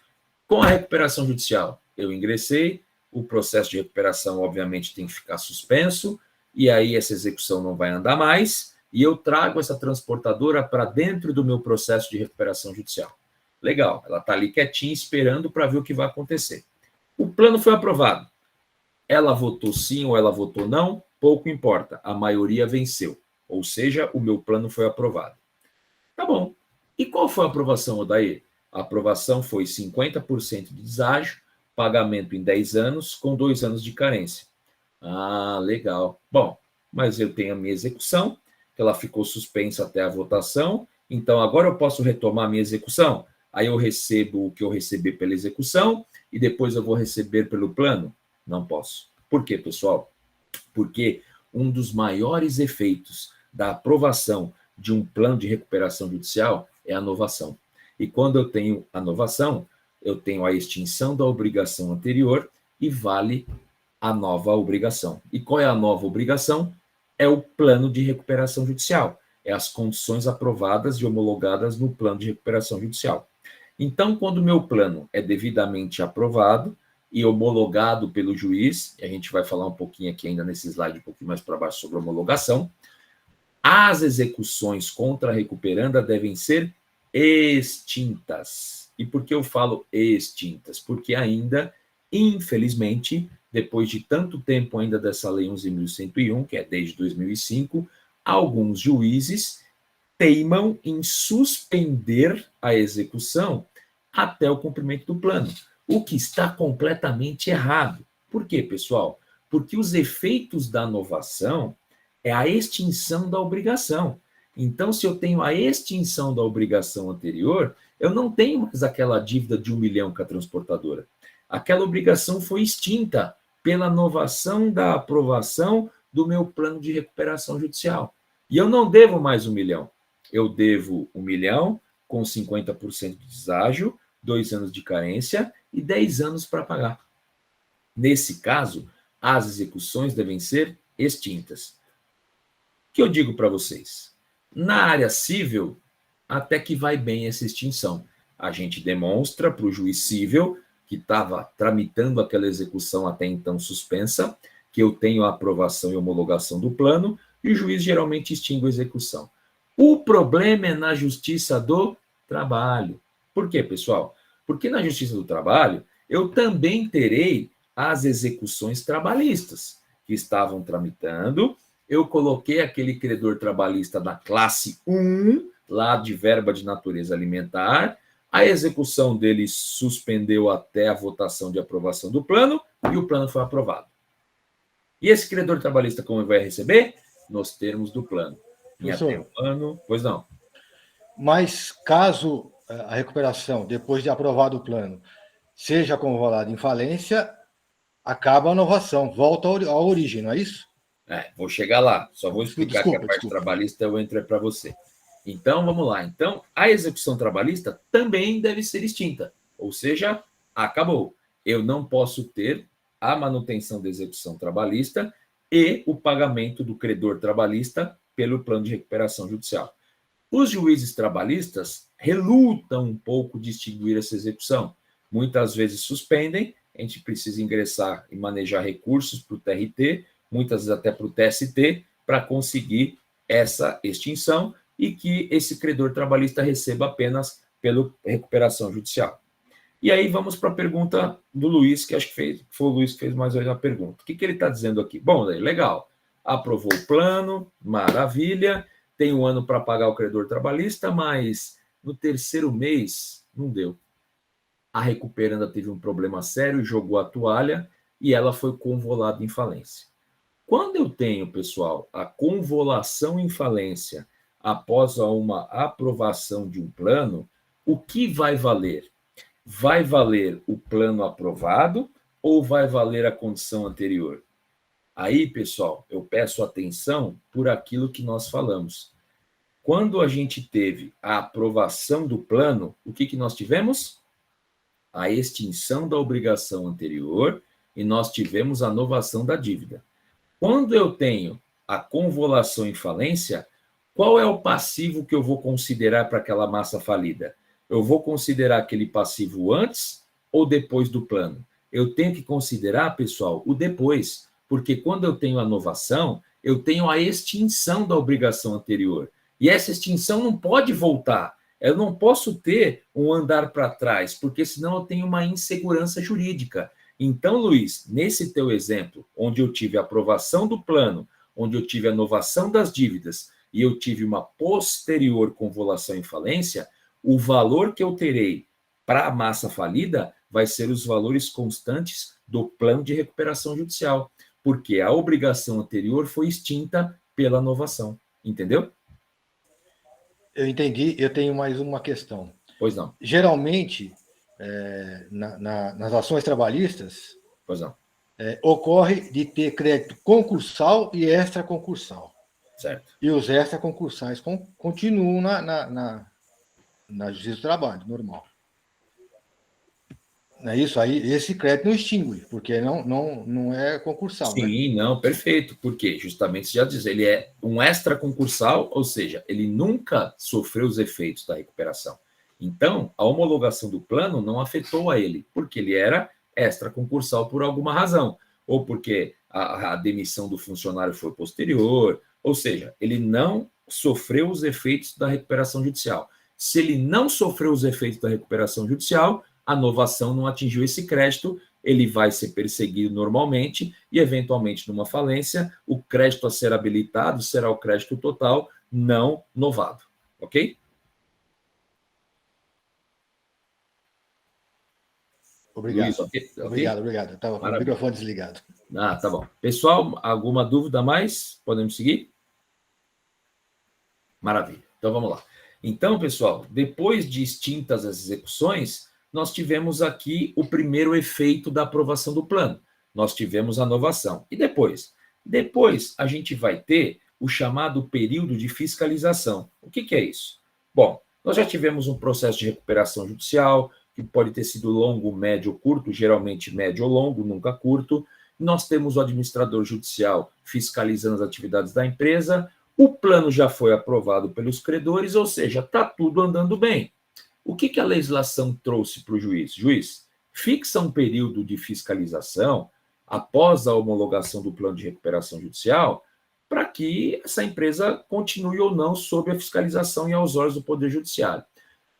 Com a recuperação judicial, eu ingressei, o processo de recuperação, obviamente, tem que ficar suspenso, e aí essa execução não vai andar mais, e eu trago essa transportadora para dentro do meu processo de recuperação judicial. Legal, ela está ali quietinha, esperando para ver o que vai acontecer. O plano foi aprovado. Ela votou sim ou ela votou não, pouco importa, a maioria venceu. Ou seja, o meu plano foi aprovado. Tá bom. E qual foi a aprovação, Odair? A aprovação foi 50% de deságio, pagamento em 10 anos, com 2 anos de carência. Ah, legal. Bom, mas eu tenho a minha execução, que ela ficou suspensa até a votação, então agora eu posso retomar a minha execução? Aí eu recebo o que eu recebi pela execução e depois eu vou receber pelo plano? Não posso. Por quê, pessoal? Porque um dos maiores efeitos da aprovação de um plano de recuperação judicial é a novação. E quando eu tenho a novação, eu tenho a extinção da obrigação anterior e vale a nova obrigação. E qual é a nova obrigação? É o plano de recuperação judicial. É as condições aprovadas e homologadas no plano de recuperação judicial. Então, quando o meu plano é devidamente aprovado e homologado pelo juiz, e a gente vai falar um pouquinho aqui ainda nesse slide, um pouquinho mais para baixo sobre a homologação, as execuções contra a recuperanda devem ser extintas. E por que eu falo extintas? Porque ainda, infelizmente, depois de tanto tempo ainda dessa Lei 11.101, que é desde 2005, alguns juízes teimam em suspender a execução até o cumprimento do plano, o que está completamente errado. Por quê, pessoal? Porque os efeitos da novação é a extinção da obrigação. Então, se eu tenho a extinção da obrigação anterior, eu não tenho mais aquela dívida de R$1 milhão com a transportadora. Aquela obrigação foi extinta pela novação da aprovação do meu plano de recuperação judicial. E eu não devo mais R$1 milhão. Eu devo R$1 milhão com 50% de deságio, 2 anos de carência e 10 anos para pagar. Nesse caso, as execuções devem ser extintas. O que eu digo para vocês? Na área civil, até que vai bem essa extinção. A gente demonstra para o juiz civil, que estava tramitando aquela execução até então suspensa, que eu tenho a aprovação e homologação do plano, e o juiz geralmente extingue a execução. O problema é na Justiça do Trabalho. Por quê, pessoal? Porque na Justiça do Trabalho, eu também terei as execuções trabalhistas, que estavam tramitando. Eu coloquei aquele credor trabalhista da classe 1, lá de verba de natureza alimentar, a execução dele suspendeu até a votação de aprovação do plano, e o plano foi aprovado. E esse credor trabalhista, como vai receber? nos termos do plano. Em até Professor, um ano, pois não. mas caso a recuperação, depois de aprovado o plano, seja convolada em falência, acaba a inovação, volta à origem, não é isso? Vou chegar lá, só vou explicar que a parte Desculpa. trabalhista eu entro para você. Então, vamos lá. Então, a execução trabalhista também deve ser extinta, ou seja, acabou. Eu não posso ter a manutenção da execução trabalhista e o pagamento do credor trabalhista pelo plano de recuperação judicial. Os juízes trabalhistas relutam um pouco de extinguir essa execução. Muitas vezes suspendem, a gente precisa ingressar e manejar recursos para o TRT, muitas vezes até para o TST, para conseguir essa extinção e que esse credor trabalhista receba apenas pela recuperação judicial. E aí vamos para a pergunta do Luiz, que acho que foi o Luiz que fez mais uma pergunta. O que ele está dizendo aqui? Bom, legal, aprovou o plano, maravilha, tem um ano para pagar o credor trabalhista, mas no terceiro mês não deu. A recuperanda teve um problema sério, jogou a toalha e ela foi convolada em falência. Quando eu tenho, pessoal, a convolação em falência após uma aprovação de um plano, o que vai valer? Vai valer o plano aprovado ou vai valer a condição anterior? Aí, pessoal, eu peço atenção por aquilo que nós falamos. Quando a gente teve a aprovação do plano, o que nós tivemos? A extinção da obrigação anterior e nós tivemos a novação da dívida. Quando eu tenho a convolação em falência, qual é o passivo que eu vou considerar para aquela massa falida? Eu vou considerar aquele passivo antes ou depois do plano? Eu tenho que considerar, pessoal, o depois, porque quando eu tenho a novação, eu tenho a extinção da obrigação anterior. E essa extinção não pode voltar. Eu não posso ter um andar para trás, porque senão eu tenho uma insegurança jurídica. Então, Luiz, nesse teu exemplo, onde eu tive a aprovação do plano, onde eu tive a novação das dívidas e eu tive uma posterior convolação em falência, o valor que eu terei para a massa falida vai ser os valores constantes do plano de recuperação judicial, porque a obrigação anterior foi extinta pela novação. Entendeu? Eu entendi, eu tenho mais uma questão. Pois não. Geralmente, nas ações trabalhistas, Pois não. Ocorre de ter crédito concursal e extraconcursal. Certo. E os extraconcursais continuam na Justiça do Trabalho, normal. Não é isso? Aí esse crédito não extingue, porque não é concursal. Sim, né? não, perfeito. Porque justamente você já diz, ele é um extraconcursal, ou seja, ele nunca sofreu os efeitos da recuperação. Então, a homologação do plano não afetou a ele, porque ele era extraconcursal por alguma razão, ou porque a demissão do funcionário foi posterior, ou seja, ele não sofreu os efeitos da recuperação judicial. Se ele não sofreu os efeitos da recuperação judicial, a novação não atingiu esse crédito, ele vai ser perseguido normalmente e, eventualmente, numa falência, o crédito a ser habilitado será o crédito total não novado. Ok? Obrigado. Luiz, okay? Obrigado. Estava com o microfone desligado. Tá bom. Pessoal, alguma dúvida a mais? Podemos seguir? Maravilha. Então, vamos lá. Então, pessoal, depois de extintas as execuções, nós tivemos aqui o primeiro efeito da aprovação do plano. Nós tivemos a novação. E depois? Depois, a gente vai ter o chamado período de fiscalização. O que é isso? Bom, nós já tivemos um processo de recuperação judicial, que pode ter sido longo, médio ou curto, geralmente médio ou longo, nunca curto. Nós temos o administrador judicial fiscalizando as atividades da empresa. O plano já foi aprovado pelos credores, ou seja, está tudo andando bem. O que a legislação trouxe para o juiz? Juiz, fixa um período de fiscalização após a homologação do plano de recuperação judicial para que essa empresa continue ou não sob a fiscalização e aos olhos do Poder Judiciário.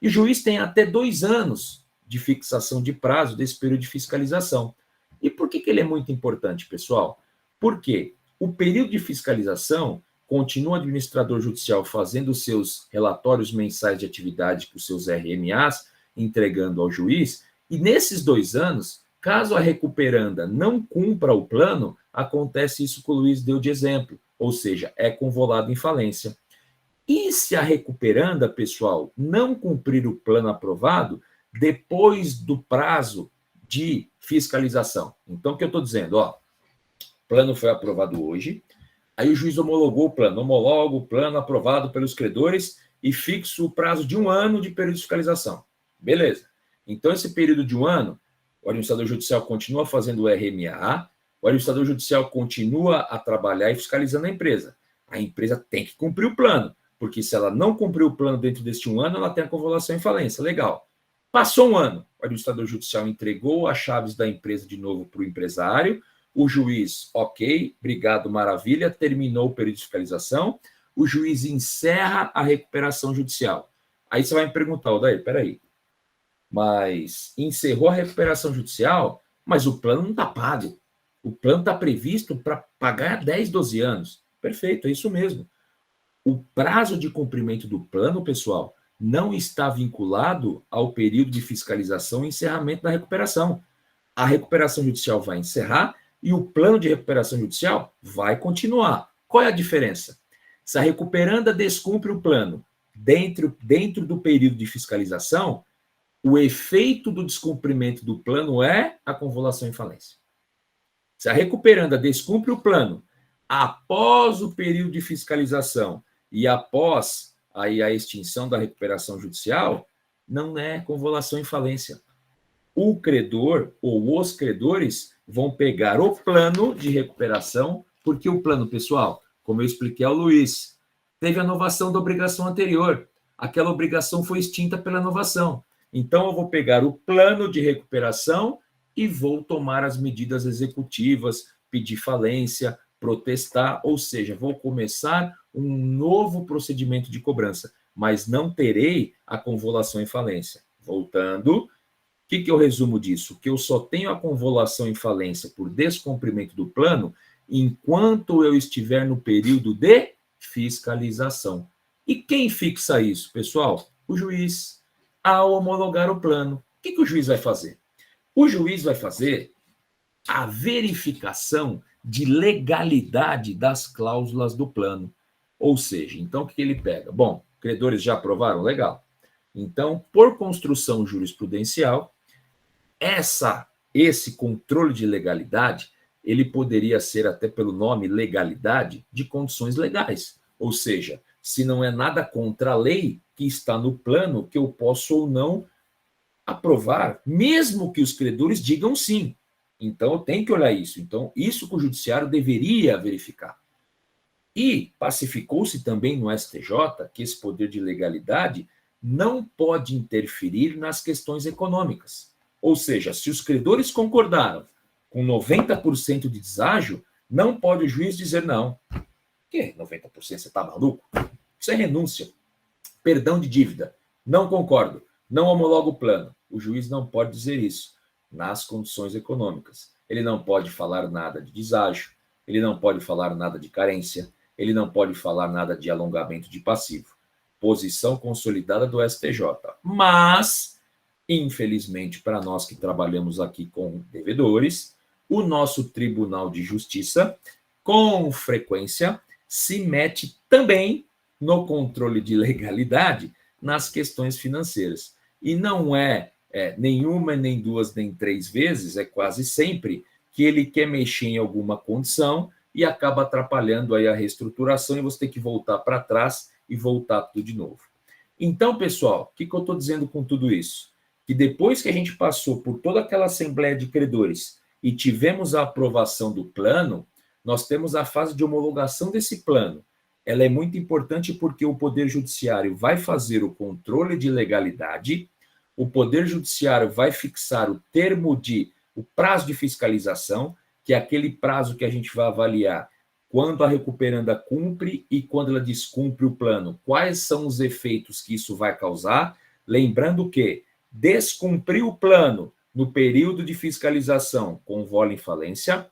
E o juiz tem até 2 anos de fixação de prazo desse período de fiscalização. E por que ele é muito importante, pessoal? Porque o período de fiscalização continua o administrador judicial fazendo os seus relatórios mensais de atividade com os seus RMAs, entregando ao juiz, e nesses 2 anos, caso a recuperanda não cumpra o plano, acontece isso que o Luiz deu de exemplo. ou seja, é convolado em falência. E se a recuperanda, pessoal, não cumprir o plano aprovado depois do prazo de fiscalização? Então, o que eu estou dizendo? Ó, o plano foi aprovado hoje, aí o juiz homologou o plano, homologa o plano aprovado pelos credores e fixa o prazo de 1 ano de período de fiscalização. Beleza. Então, esse período de 1 ano, o administrador judicial continua fazendo o RMA, o administrador judicial continua a trabalhar e fiscalizando a empresa. A empresa tem que cumprir o plano, porque se ela não cumprir o plano dentro deste 1 ano, ela tem a convolução em falência. Legal. Passou 1 ano, o administrador judicial entregou as chaves da empresa de novo para o empresário, o juiz, ok, obrigado, maravilha, terminou o período de fiscalização, o juiz encerra a recuperação judicial. Aí você vai me perguntar, Odair, peraí, mas encerrou a recuperação judicial, mas o plano não está pago. O plano está previsto para pagar 10, 12 anos. Perfeito, é isso mesmo. O prazo de cumprimento do plano, pessoal, não está vinculado ao período de fiscalização e encerramento da recuperação. A recuperação judicial vai encerrar e o plano de recuperação judicial vai continuar. Qual é a diferença? Se a recuperanda descumpre o plano dentro do período de fiscalização, o efeito do descumprimento do plano é a convolução em falência. Se a recuperanda descumpre o plano após o período de fiscalização e após aí a extinção da recuperação judicial, não é convolução em falência. O credor ou os credores vão pegar o plano de recuperação, porque o plano, pessoal, como eu expliquei ao Luiz, teve a novação da obrigação anterior. Aquela obrigação foi extinta pela novação. Então, eu vou pegar o plano de recuperação e vou tomar as medidas executivas, pedir falência, protestar, ou seja, vou começar um novo procedimento de cobrança, mas não terei a convolução em falência. Voltando, o que eu resumo disso? Que eu só tenho a convolução em falência por descumprimento do plano enquanto eu estiver no período de fiscalização. E quem fixa isso, pessoal? O juiz. Ao homologar o plano, o que o juiz vai fazer? O juiz vai fazer a verificação de legalidade das cláusulas do plano. Ou seja, então o que ele pega? Bom, credores já aprovaram? Legal. Então, por construção jurisprudencial, esse controle de legalidade, ele poderia ser até pelo nome legalidade de condições legais. Ou seja, se não é nada contra a lei que está no plano, que eu posso ou não aprovar, mesmo que os credores digam sim. Então, eu tenho que olhar isso. Então, isso que o judiciário deveria verificar. E pacificou-se também no STJ que esse poder de legalidade não pode interferir nas questões econômicas. Ou seja, se os credores concordaram com 90% de deságio, não pode o juiz dizer não. Que 90%? Você está maluco? Isso é renúncia. Perdão de dívida. Não concordo. Não homologo o plano. O juiz não pode dizer isso nas condições econômicas. Ele não pode falar nada de deságio, ele não pode falar nada de carência, ele não pode falar nada de alongamento de passivo. Posição consolidada do STJ. Mas, infelizmente, para nós que trabalhamos aqui com devedores, o nosso Tribunal de Justiça, com frequência, se mete também no controle de legalidade nas questões financeiras. E não é nenhuma, nem duas, nem três vezes, é quase sempre que ele quer mexer em alguma condição e acaba atrapalhando aí a reestruturação e você tem que voltar para trás e voltar tudo de novo. Então, pessoal, o que eu estou dizendo com tudo isso? Que depois que a gente passou por toda aquela assembleia de credores e tivemos a aprovação do plano, nós temos a fase de homologação desse plano. Ela é muito importante porque o Poder Judiciário vai fazer o controle de legalidade, o Poder Judiciário vai fixar o prazo de fiscalização, que é aquele prazo que a gente vai avaliar quando a recuperanda cumpre e quando ela descumpre o plano. Quais são os efeitos que isso vai causar? Lembrando que descumprir o plano no período de fiscalização convolve em falência,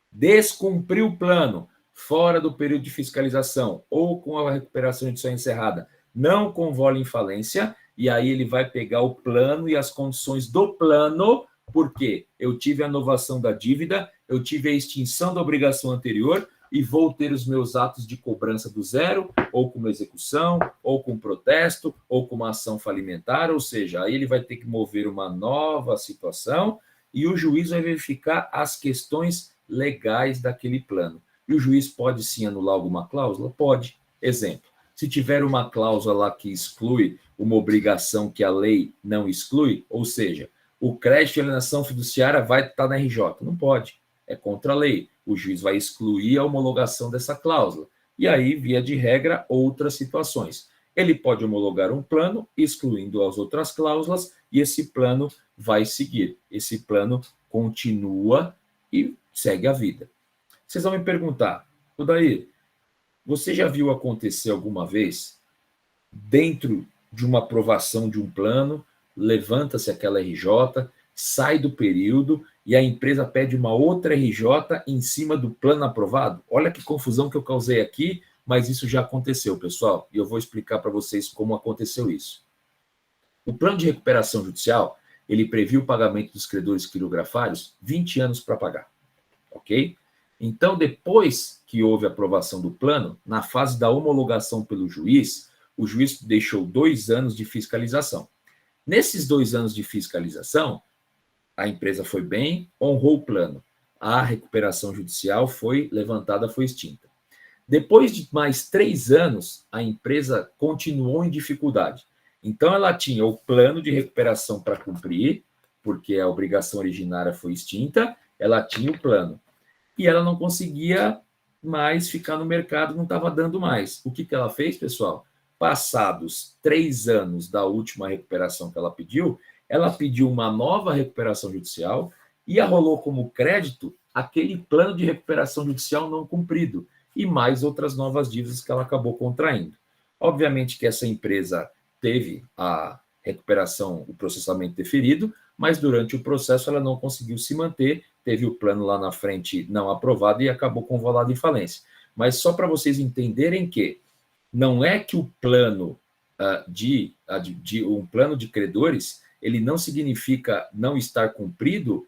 descumprir o plano fora do período de fiscalização ou com a recuperação judicial encerrada não convolve em falência, e aí ele vai pegar o plano e as condições do plano, porque eu tive a novação da dívida, eu tive a extinção da obrigação anterior, e vou ter os meus atos de cobrança do zero, ou com uma execução, ou com protesto, ou com uma ação falimentar, ou seja, aí ele vai ter que mover uma nova situação e o juiz vai verificar as questões legais daquele plano. E o juiz pode sim anular alguma cláusula? Pode. Exemplo, se tiver uma cláusula lá que exclui uma obrigação que a lei não exclui, ou seja, o crédito de alienação fiduciária vai estar na RJ. Não pode. É contra a lei. O juiz vai excluir a homologação dessa cláusula. E aí, via de regra, outras situações. Ele pode homologar um plano, excluindo as outras cláusulas, e esse plano vai seguir. Esse plano continua e segue a vida. Vocês vão me perguntar, Odair, você já viu acontecer alguma vez, dentro de uma aprovação de um plano, levanta-se aquela RJ, sai do período e a empresa pede uma outra RJ em cima do plano aprovado? Olha que confusão que eu causei aqui, mas isso já aconteceu, pessoal, e eu vou explicar para vocês como aconteceu isso. O plano de recuperação judicial, ele previu o pagamento dos credores quirografários 20 anos para pagar, ok? Então, depois que houve a aprovação do plano, na fase da homologação pelo juiz, o juiz deixou 2 anos de fiscalização. Nesses 2 anos de fiscalização, a empresa foi bem, honrou o plano. A recuperação judicial foi levantada, foi extinta. Depois de mais 3 anos, a empresa continuou em dificuldade. Então, ela tinha o plano de recuperação para cumprir, porque a obrigação originária foi extinta, ela tinha o plano. E ela não conseguia mais ficar no mercado, não estava dando mais. O que ela fez, pessoal? Passados 3 anos da última recuperação que ela pediu uma nova recuperação judicial e arrolou como crédito aquele plano de recuperação judicial não cumprido e mais outras novas dívidas que ela acabou contraindo. Obviamente que essa empresa teve a recuperação, o processamento deferido, mas durante o processo ela não conseguiu se manter, teve o plano lá na frente não aprovado e acabou convalado em falência. Mas só para vocês entenderem que não é que o plano um plano de credores, ele não significa não estar cumprido,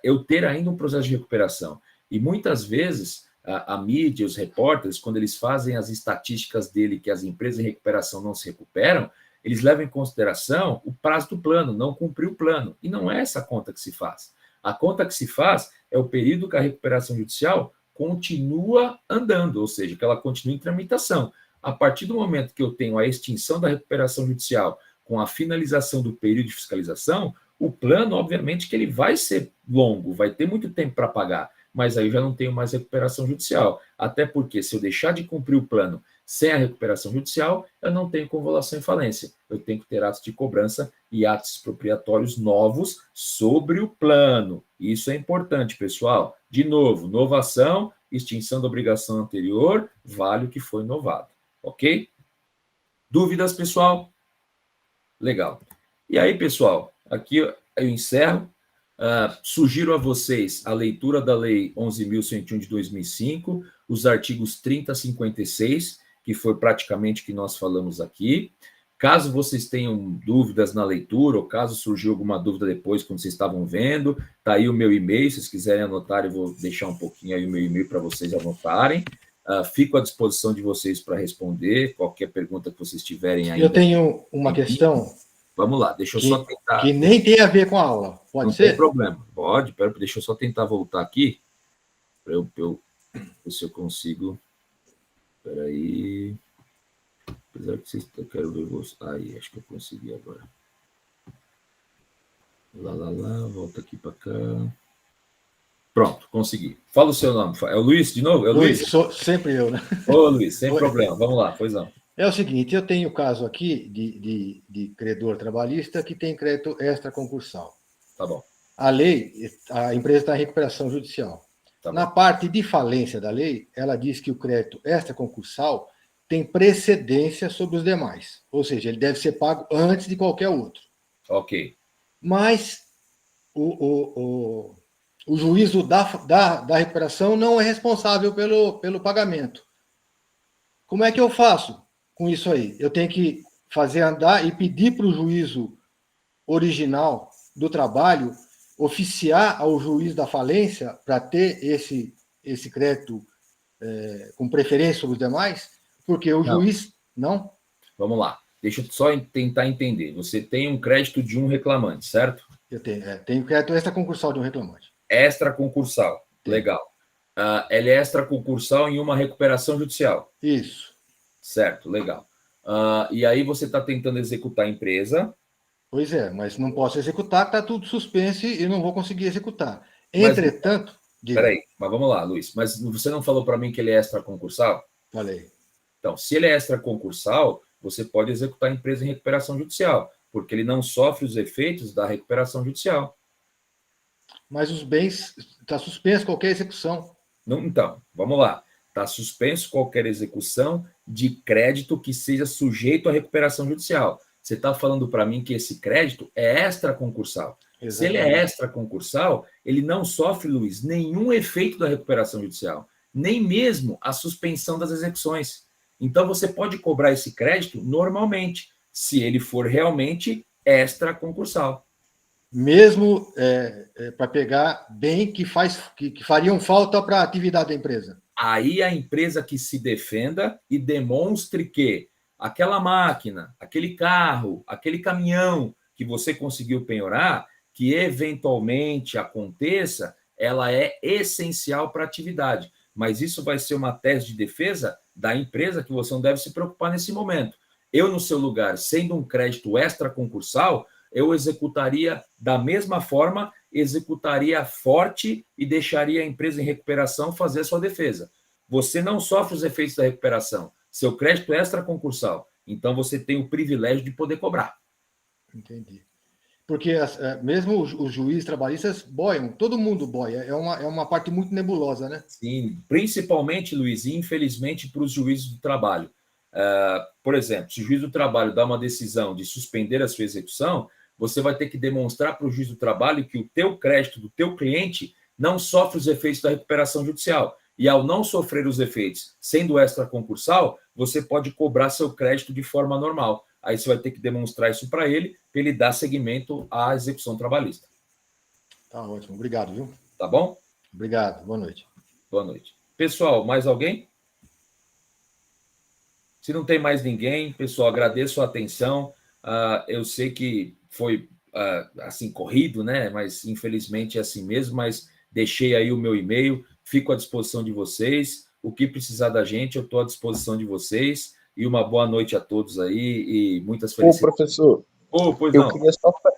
eu ter ainda um processo de recuperação. E muitas vezes a mídia, os repórteres, quando eles fazem as estatísticas dele que as empresas em recuperação não se recuperam, eles levam em consideração o prazo do plano, não cumprir o plano. E não é essa conta que se faz. A conta que se faz é o período que a recuperação judicial continua andando, ou seja, que ela continua em tramitação. A partir do momento que eu tenho a extinção da recuperação judicial com a finalização do período de fiscalização, o plano, obviamente, que ele vai ser longo, vai ter muito tempo para pagar, mas aí eu já não tenho mais recuperação judicial. Até porque, se eu deixar de cumprir o plano sem a recuperação judicial, eu não tenho convolução em falência. Eu tenho que ter atos de cobrança e atos expropriatórios novos sobre o plano. Isso é importante, pessoal. De novo, novação, extinção da obrigação anterior, vale o que foi novado. Ok? Dúvidas, pessoal? Legal. E aí, pessoal, aqui eu encerro. Sugiro a vocês a leitura da Lei 11.101 de 2005, os artigos 30 a 56, que foi praticamente o que nós falamos aqui. Caso vocês tenham dúvidas na leitura, ou caso surgiu alguma dúvida depois, quando vocês estavam vendo, tá aí o meu e-mail, se vocês quiserem anotar, eu vou deixar um pouquinho aí o meu e-mail para vocês anotarem. Fico à disposição de vocês para responder qualquer pergunta que vocês tiverem aí. Eu tenho uma questão. Vamos lá, deixa eu só tentar. Que nem tem a ver com a aula, pode ser? Não tem problema, pode, deixa eu só tentar voltar aqui, para eu ver se eu consigo. Espera aí. Apesar que vocês, eu quero ver você. Aí, acho que eu consegui agora. Lá, volta aqui para cá. Pronto, consegui. Fala o seu nome. É o Luiz de novo? É o Luiz? Sempre eu, né? Ô, Luiz, sem problema. Vamos lá, pois não. É o seguinte, eu tenho o caso aqui de credor trabalhista que tem crédito extraconcursal. Tá bom. A empresa está em recuperação judicial. Tá Na parte de falência da lei, ela diz que o crédito extraconcursal tem precedência sobre os demais. Ou seja, ele deve ser pago antes de qualquer outro. Ok. Mas o juízo da recuperação não é responsável pelo pagamento. Como é que eu faço com isso aí? Eu tenho que fazer andar e pedir para o juízo original do trabalho oficiar ao juiz da falência para ter esse crédito com preferência sobre os demais? Porque o juiz... Não? Vamos lá. Deixa eu só tentar entender. Você tem um crédito de um reclamante, certo? Eu tenho crédito extraconcursal de um reclamante. Extraconcursal. Legal. Ele é extraconcursal em uma recuperação judicial. Isso. Certo, legal. E aí você está tentando executar a empresa. Pois é, mas não posso executar, está tudo suspenso e não vou conseguir executar. Entretanto... Peraí, mas vamos lá, Luiz. Mas você não falou para mim que ele é extraconcursal? Falei. Então, se ele é extraconcursal, você pode executar a empresa em recuperação judicial, porque ele não sofre os efeitos da recuperação judicial. Mas os bens, está suspenso qualquer execução. Não, então, vamos lá. Está suspenso qualquer execução de crédito que seja sujeito à recuperação judicial. Você está falando para mim que esse crédito é extraconcursal. Exatamente. Se ele é extraconcursal, ele não sofre, Luiz, nenhum efeito da recuperação judicial, nem mesmo a suspensão das execuções. Então, você pode cobrar esse crédito normalmente, se ele for realmente extraconcursal. Mesmo para pegar bem que fariam falta para a atividade da empresa. Aí a empresa que se defenda e demonstre que aquela máquina, aquele carro, aquele caminhão que você conseguiu penhorar, que eventualmente aconteça, ela é essencial para a atividade. Mas isso vai ser uma tese de defesa da empresa que você não deve se preocupar nesse momento. Eu, no seu lugar, sendo um crédito extraconcursal, eu executaria da mesma forma, executaria forte e deixaria a empresa em recuperação fazer a sua defesa. Você não sofre os efeitos da recuperação. Seu crédito é extraconcursal. Então, você tem o privilégio de poder cobrar. Entendi. Porque mesmo os juízes trabalhistas boiam, todo mundo boia. É uma parte muito nebulosa, né? Sim, principalmente, Luiz, infelizmente, para os juízes do trabalho. Por exemplo, se o juiz do trabalho dá uma decisão de suspender a sua execução, você vai ter que demonstrar para o juiz do trabalho que o teu crédito do teu cliente não sofre os efeitos da recuperação judicial. E ao não sofrer os efeitos, sendo extraconcursal, você pode cobrar seu crédito de forma normal. Aí você vai ter que demonstrar isso para ele dar seguimento à execução trabalhista. Tá ótimo. Obrigado, viu? Tá bom? Obrigado. Boa noite. Boa noite. Pessoal, mais alguém? Se não tem mais ninguém, pessoal, agradeço a atenção. Eu sei que foi assim corrido, né? Mas infelizmente é assim mesmo. Mas deixei aí o meu e-mail, fico à disposição de vocês. O que precisar da gente, eu estou à disposição de vocês. E uma boa noite a todos aí e muitas felicidades. Professor, eu queria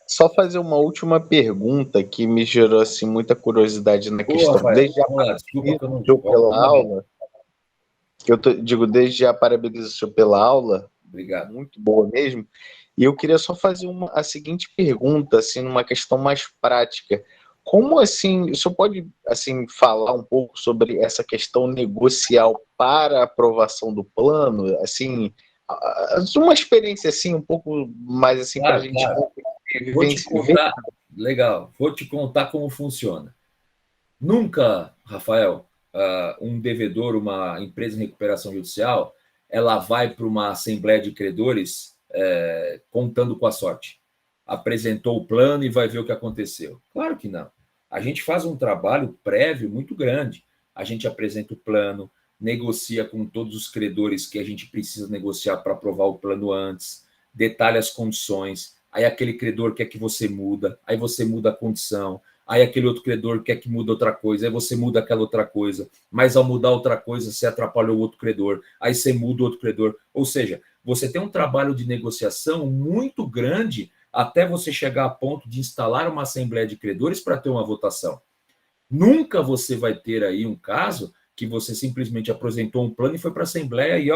só fazer uma última pergunta que me gerou assim, muita curiosidade na questão. Rafael, desde já desculpa que eu não pela aula. Desde já parabenizo o senhor pela aula. Obrigado. Muito boa mesmo. E eu queria só fazer a seguinte pergunta, assim, numa questão mais prática. Como assim, o senhor pode assim, falar um pouco sobre essa questão negocial para a aprovação do plano? Assim, uma experiência assim, um pouco mais assim, para a gente Vou te contar, legal, vou te contar como funciona. Nunca, Rafael, um devedor, uma empresa em recuperação judicial, ela vai para uma assembleia de credores contando com a sorte. Apresentou o plano e vai ver o que aconteceu. Claro que não. A gente faz um trabalho prévio muito grande. A gente apresenta o plano, negocia com todos os credores que a gente precisa negociar para aprovar o plano antes, detalha as condições, aí aquele credor quer que você muda, aí você muda a condição, aí aquele outro credor quer que muda outra coisa, aí você muda aquela outra coisa, mas ao mudar outra coisa, você atrapalha o outro credor, aí você muda o outro credor. Ou seja, você tem um trabalho de negociação muito grande até você chegar a ponto de instalar uma assembleia de credores para ter uma votação. Nunca você vai ter aí um caso que você simplesmente apresentou um plano e foi para a assembleia e,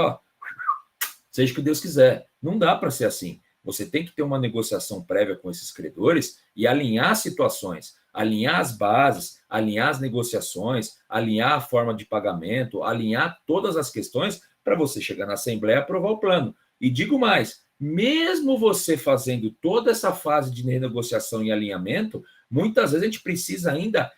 seja o que Deus quiser. Não dá para ser assim. Você tem que ter uma negociação prévia com esses credores e alinhar situações, alinhar as bases, alinhar as negociações, alinhar a forma de pagamento, alinhar todas as questões para você chegar na assembleia e aprovar o plano. E digo mais, mesmo você fazendo toda essa fase de renegociação e alinhamento, muitas vezes a gente precisa ainda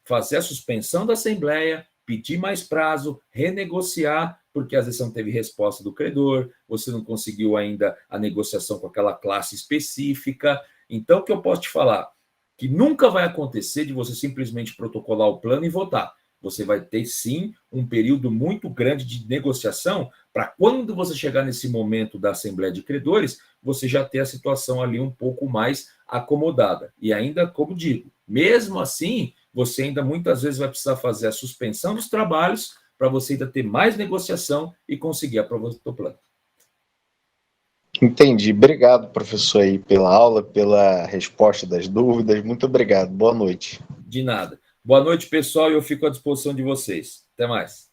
fazer a suspensão da assembleia, pedir mais prazo, renegociar, porque às vezes você não teve resposta do credor, você não conseguiu ainda a negociação com aquela classe específica. Então, o que eu posso te falar? Que nunca vai acontecer de você simplesmente protocolar o plano e votar. você vai ter, sim, um período muito grande de negociação para quando você chegar nesse momento da Assembleia de Credores, você já ter a situação ali um pouco mais acomodada. E ainda, como digo, mesmo assim, você ainda muitas vezes vai precisar fazer a suspensão dos trabalhos para você ainda ter mais negociação e conseguir a aprovação do plano. Entendi. Obrigado, professor, aí, pela aula, pela resposta das dúvidas. Muito obrigado. Boa noite. De nada. Boa noite, pessoal, e eu fico à disposição de vocês. Até mais.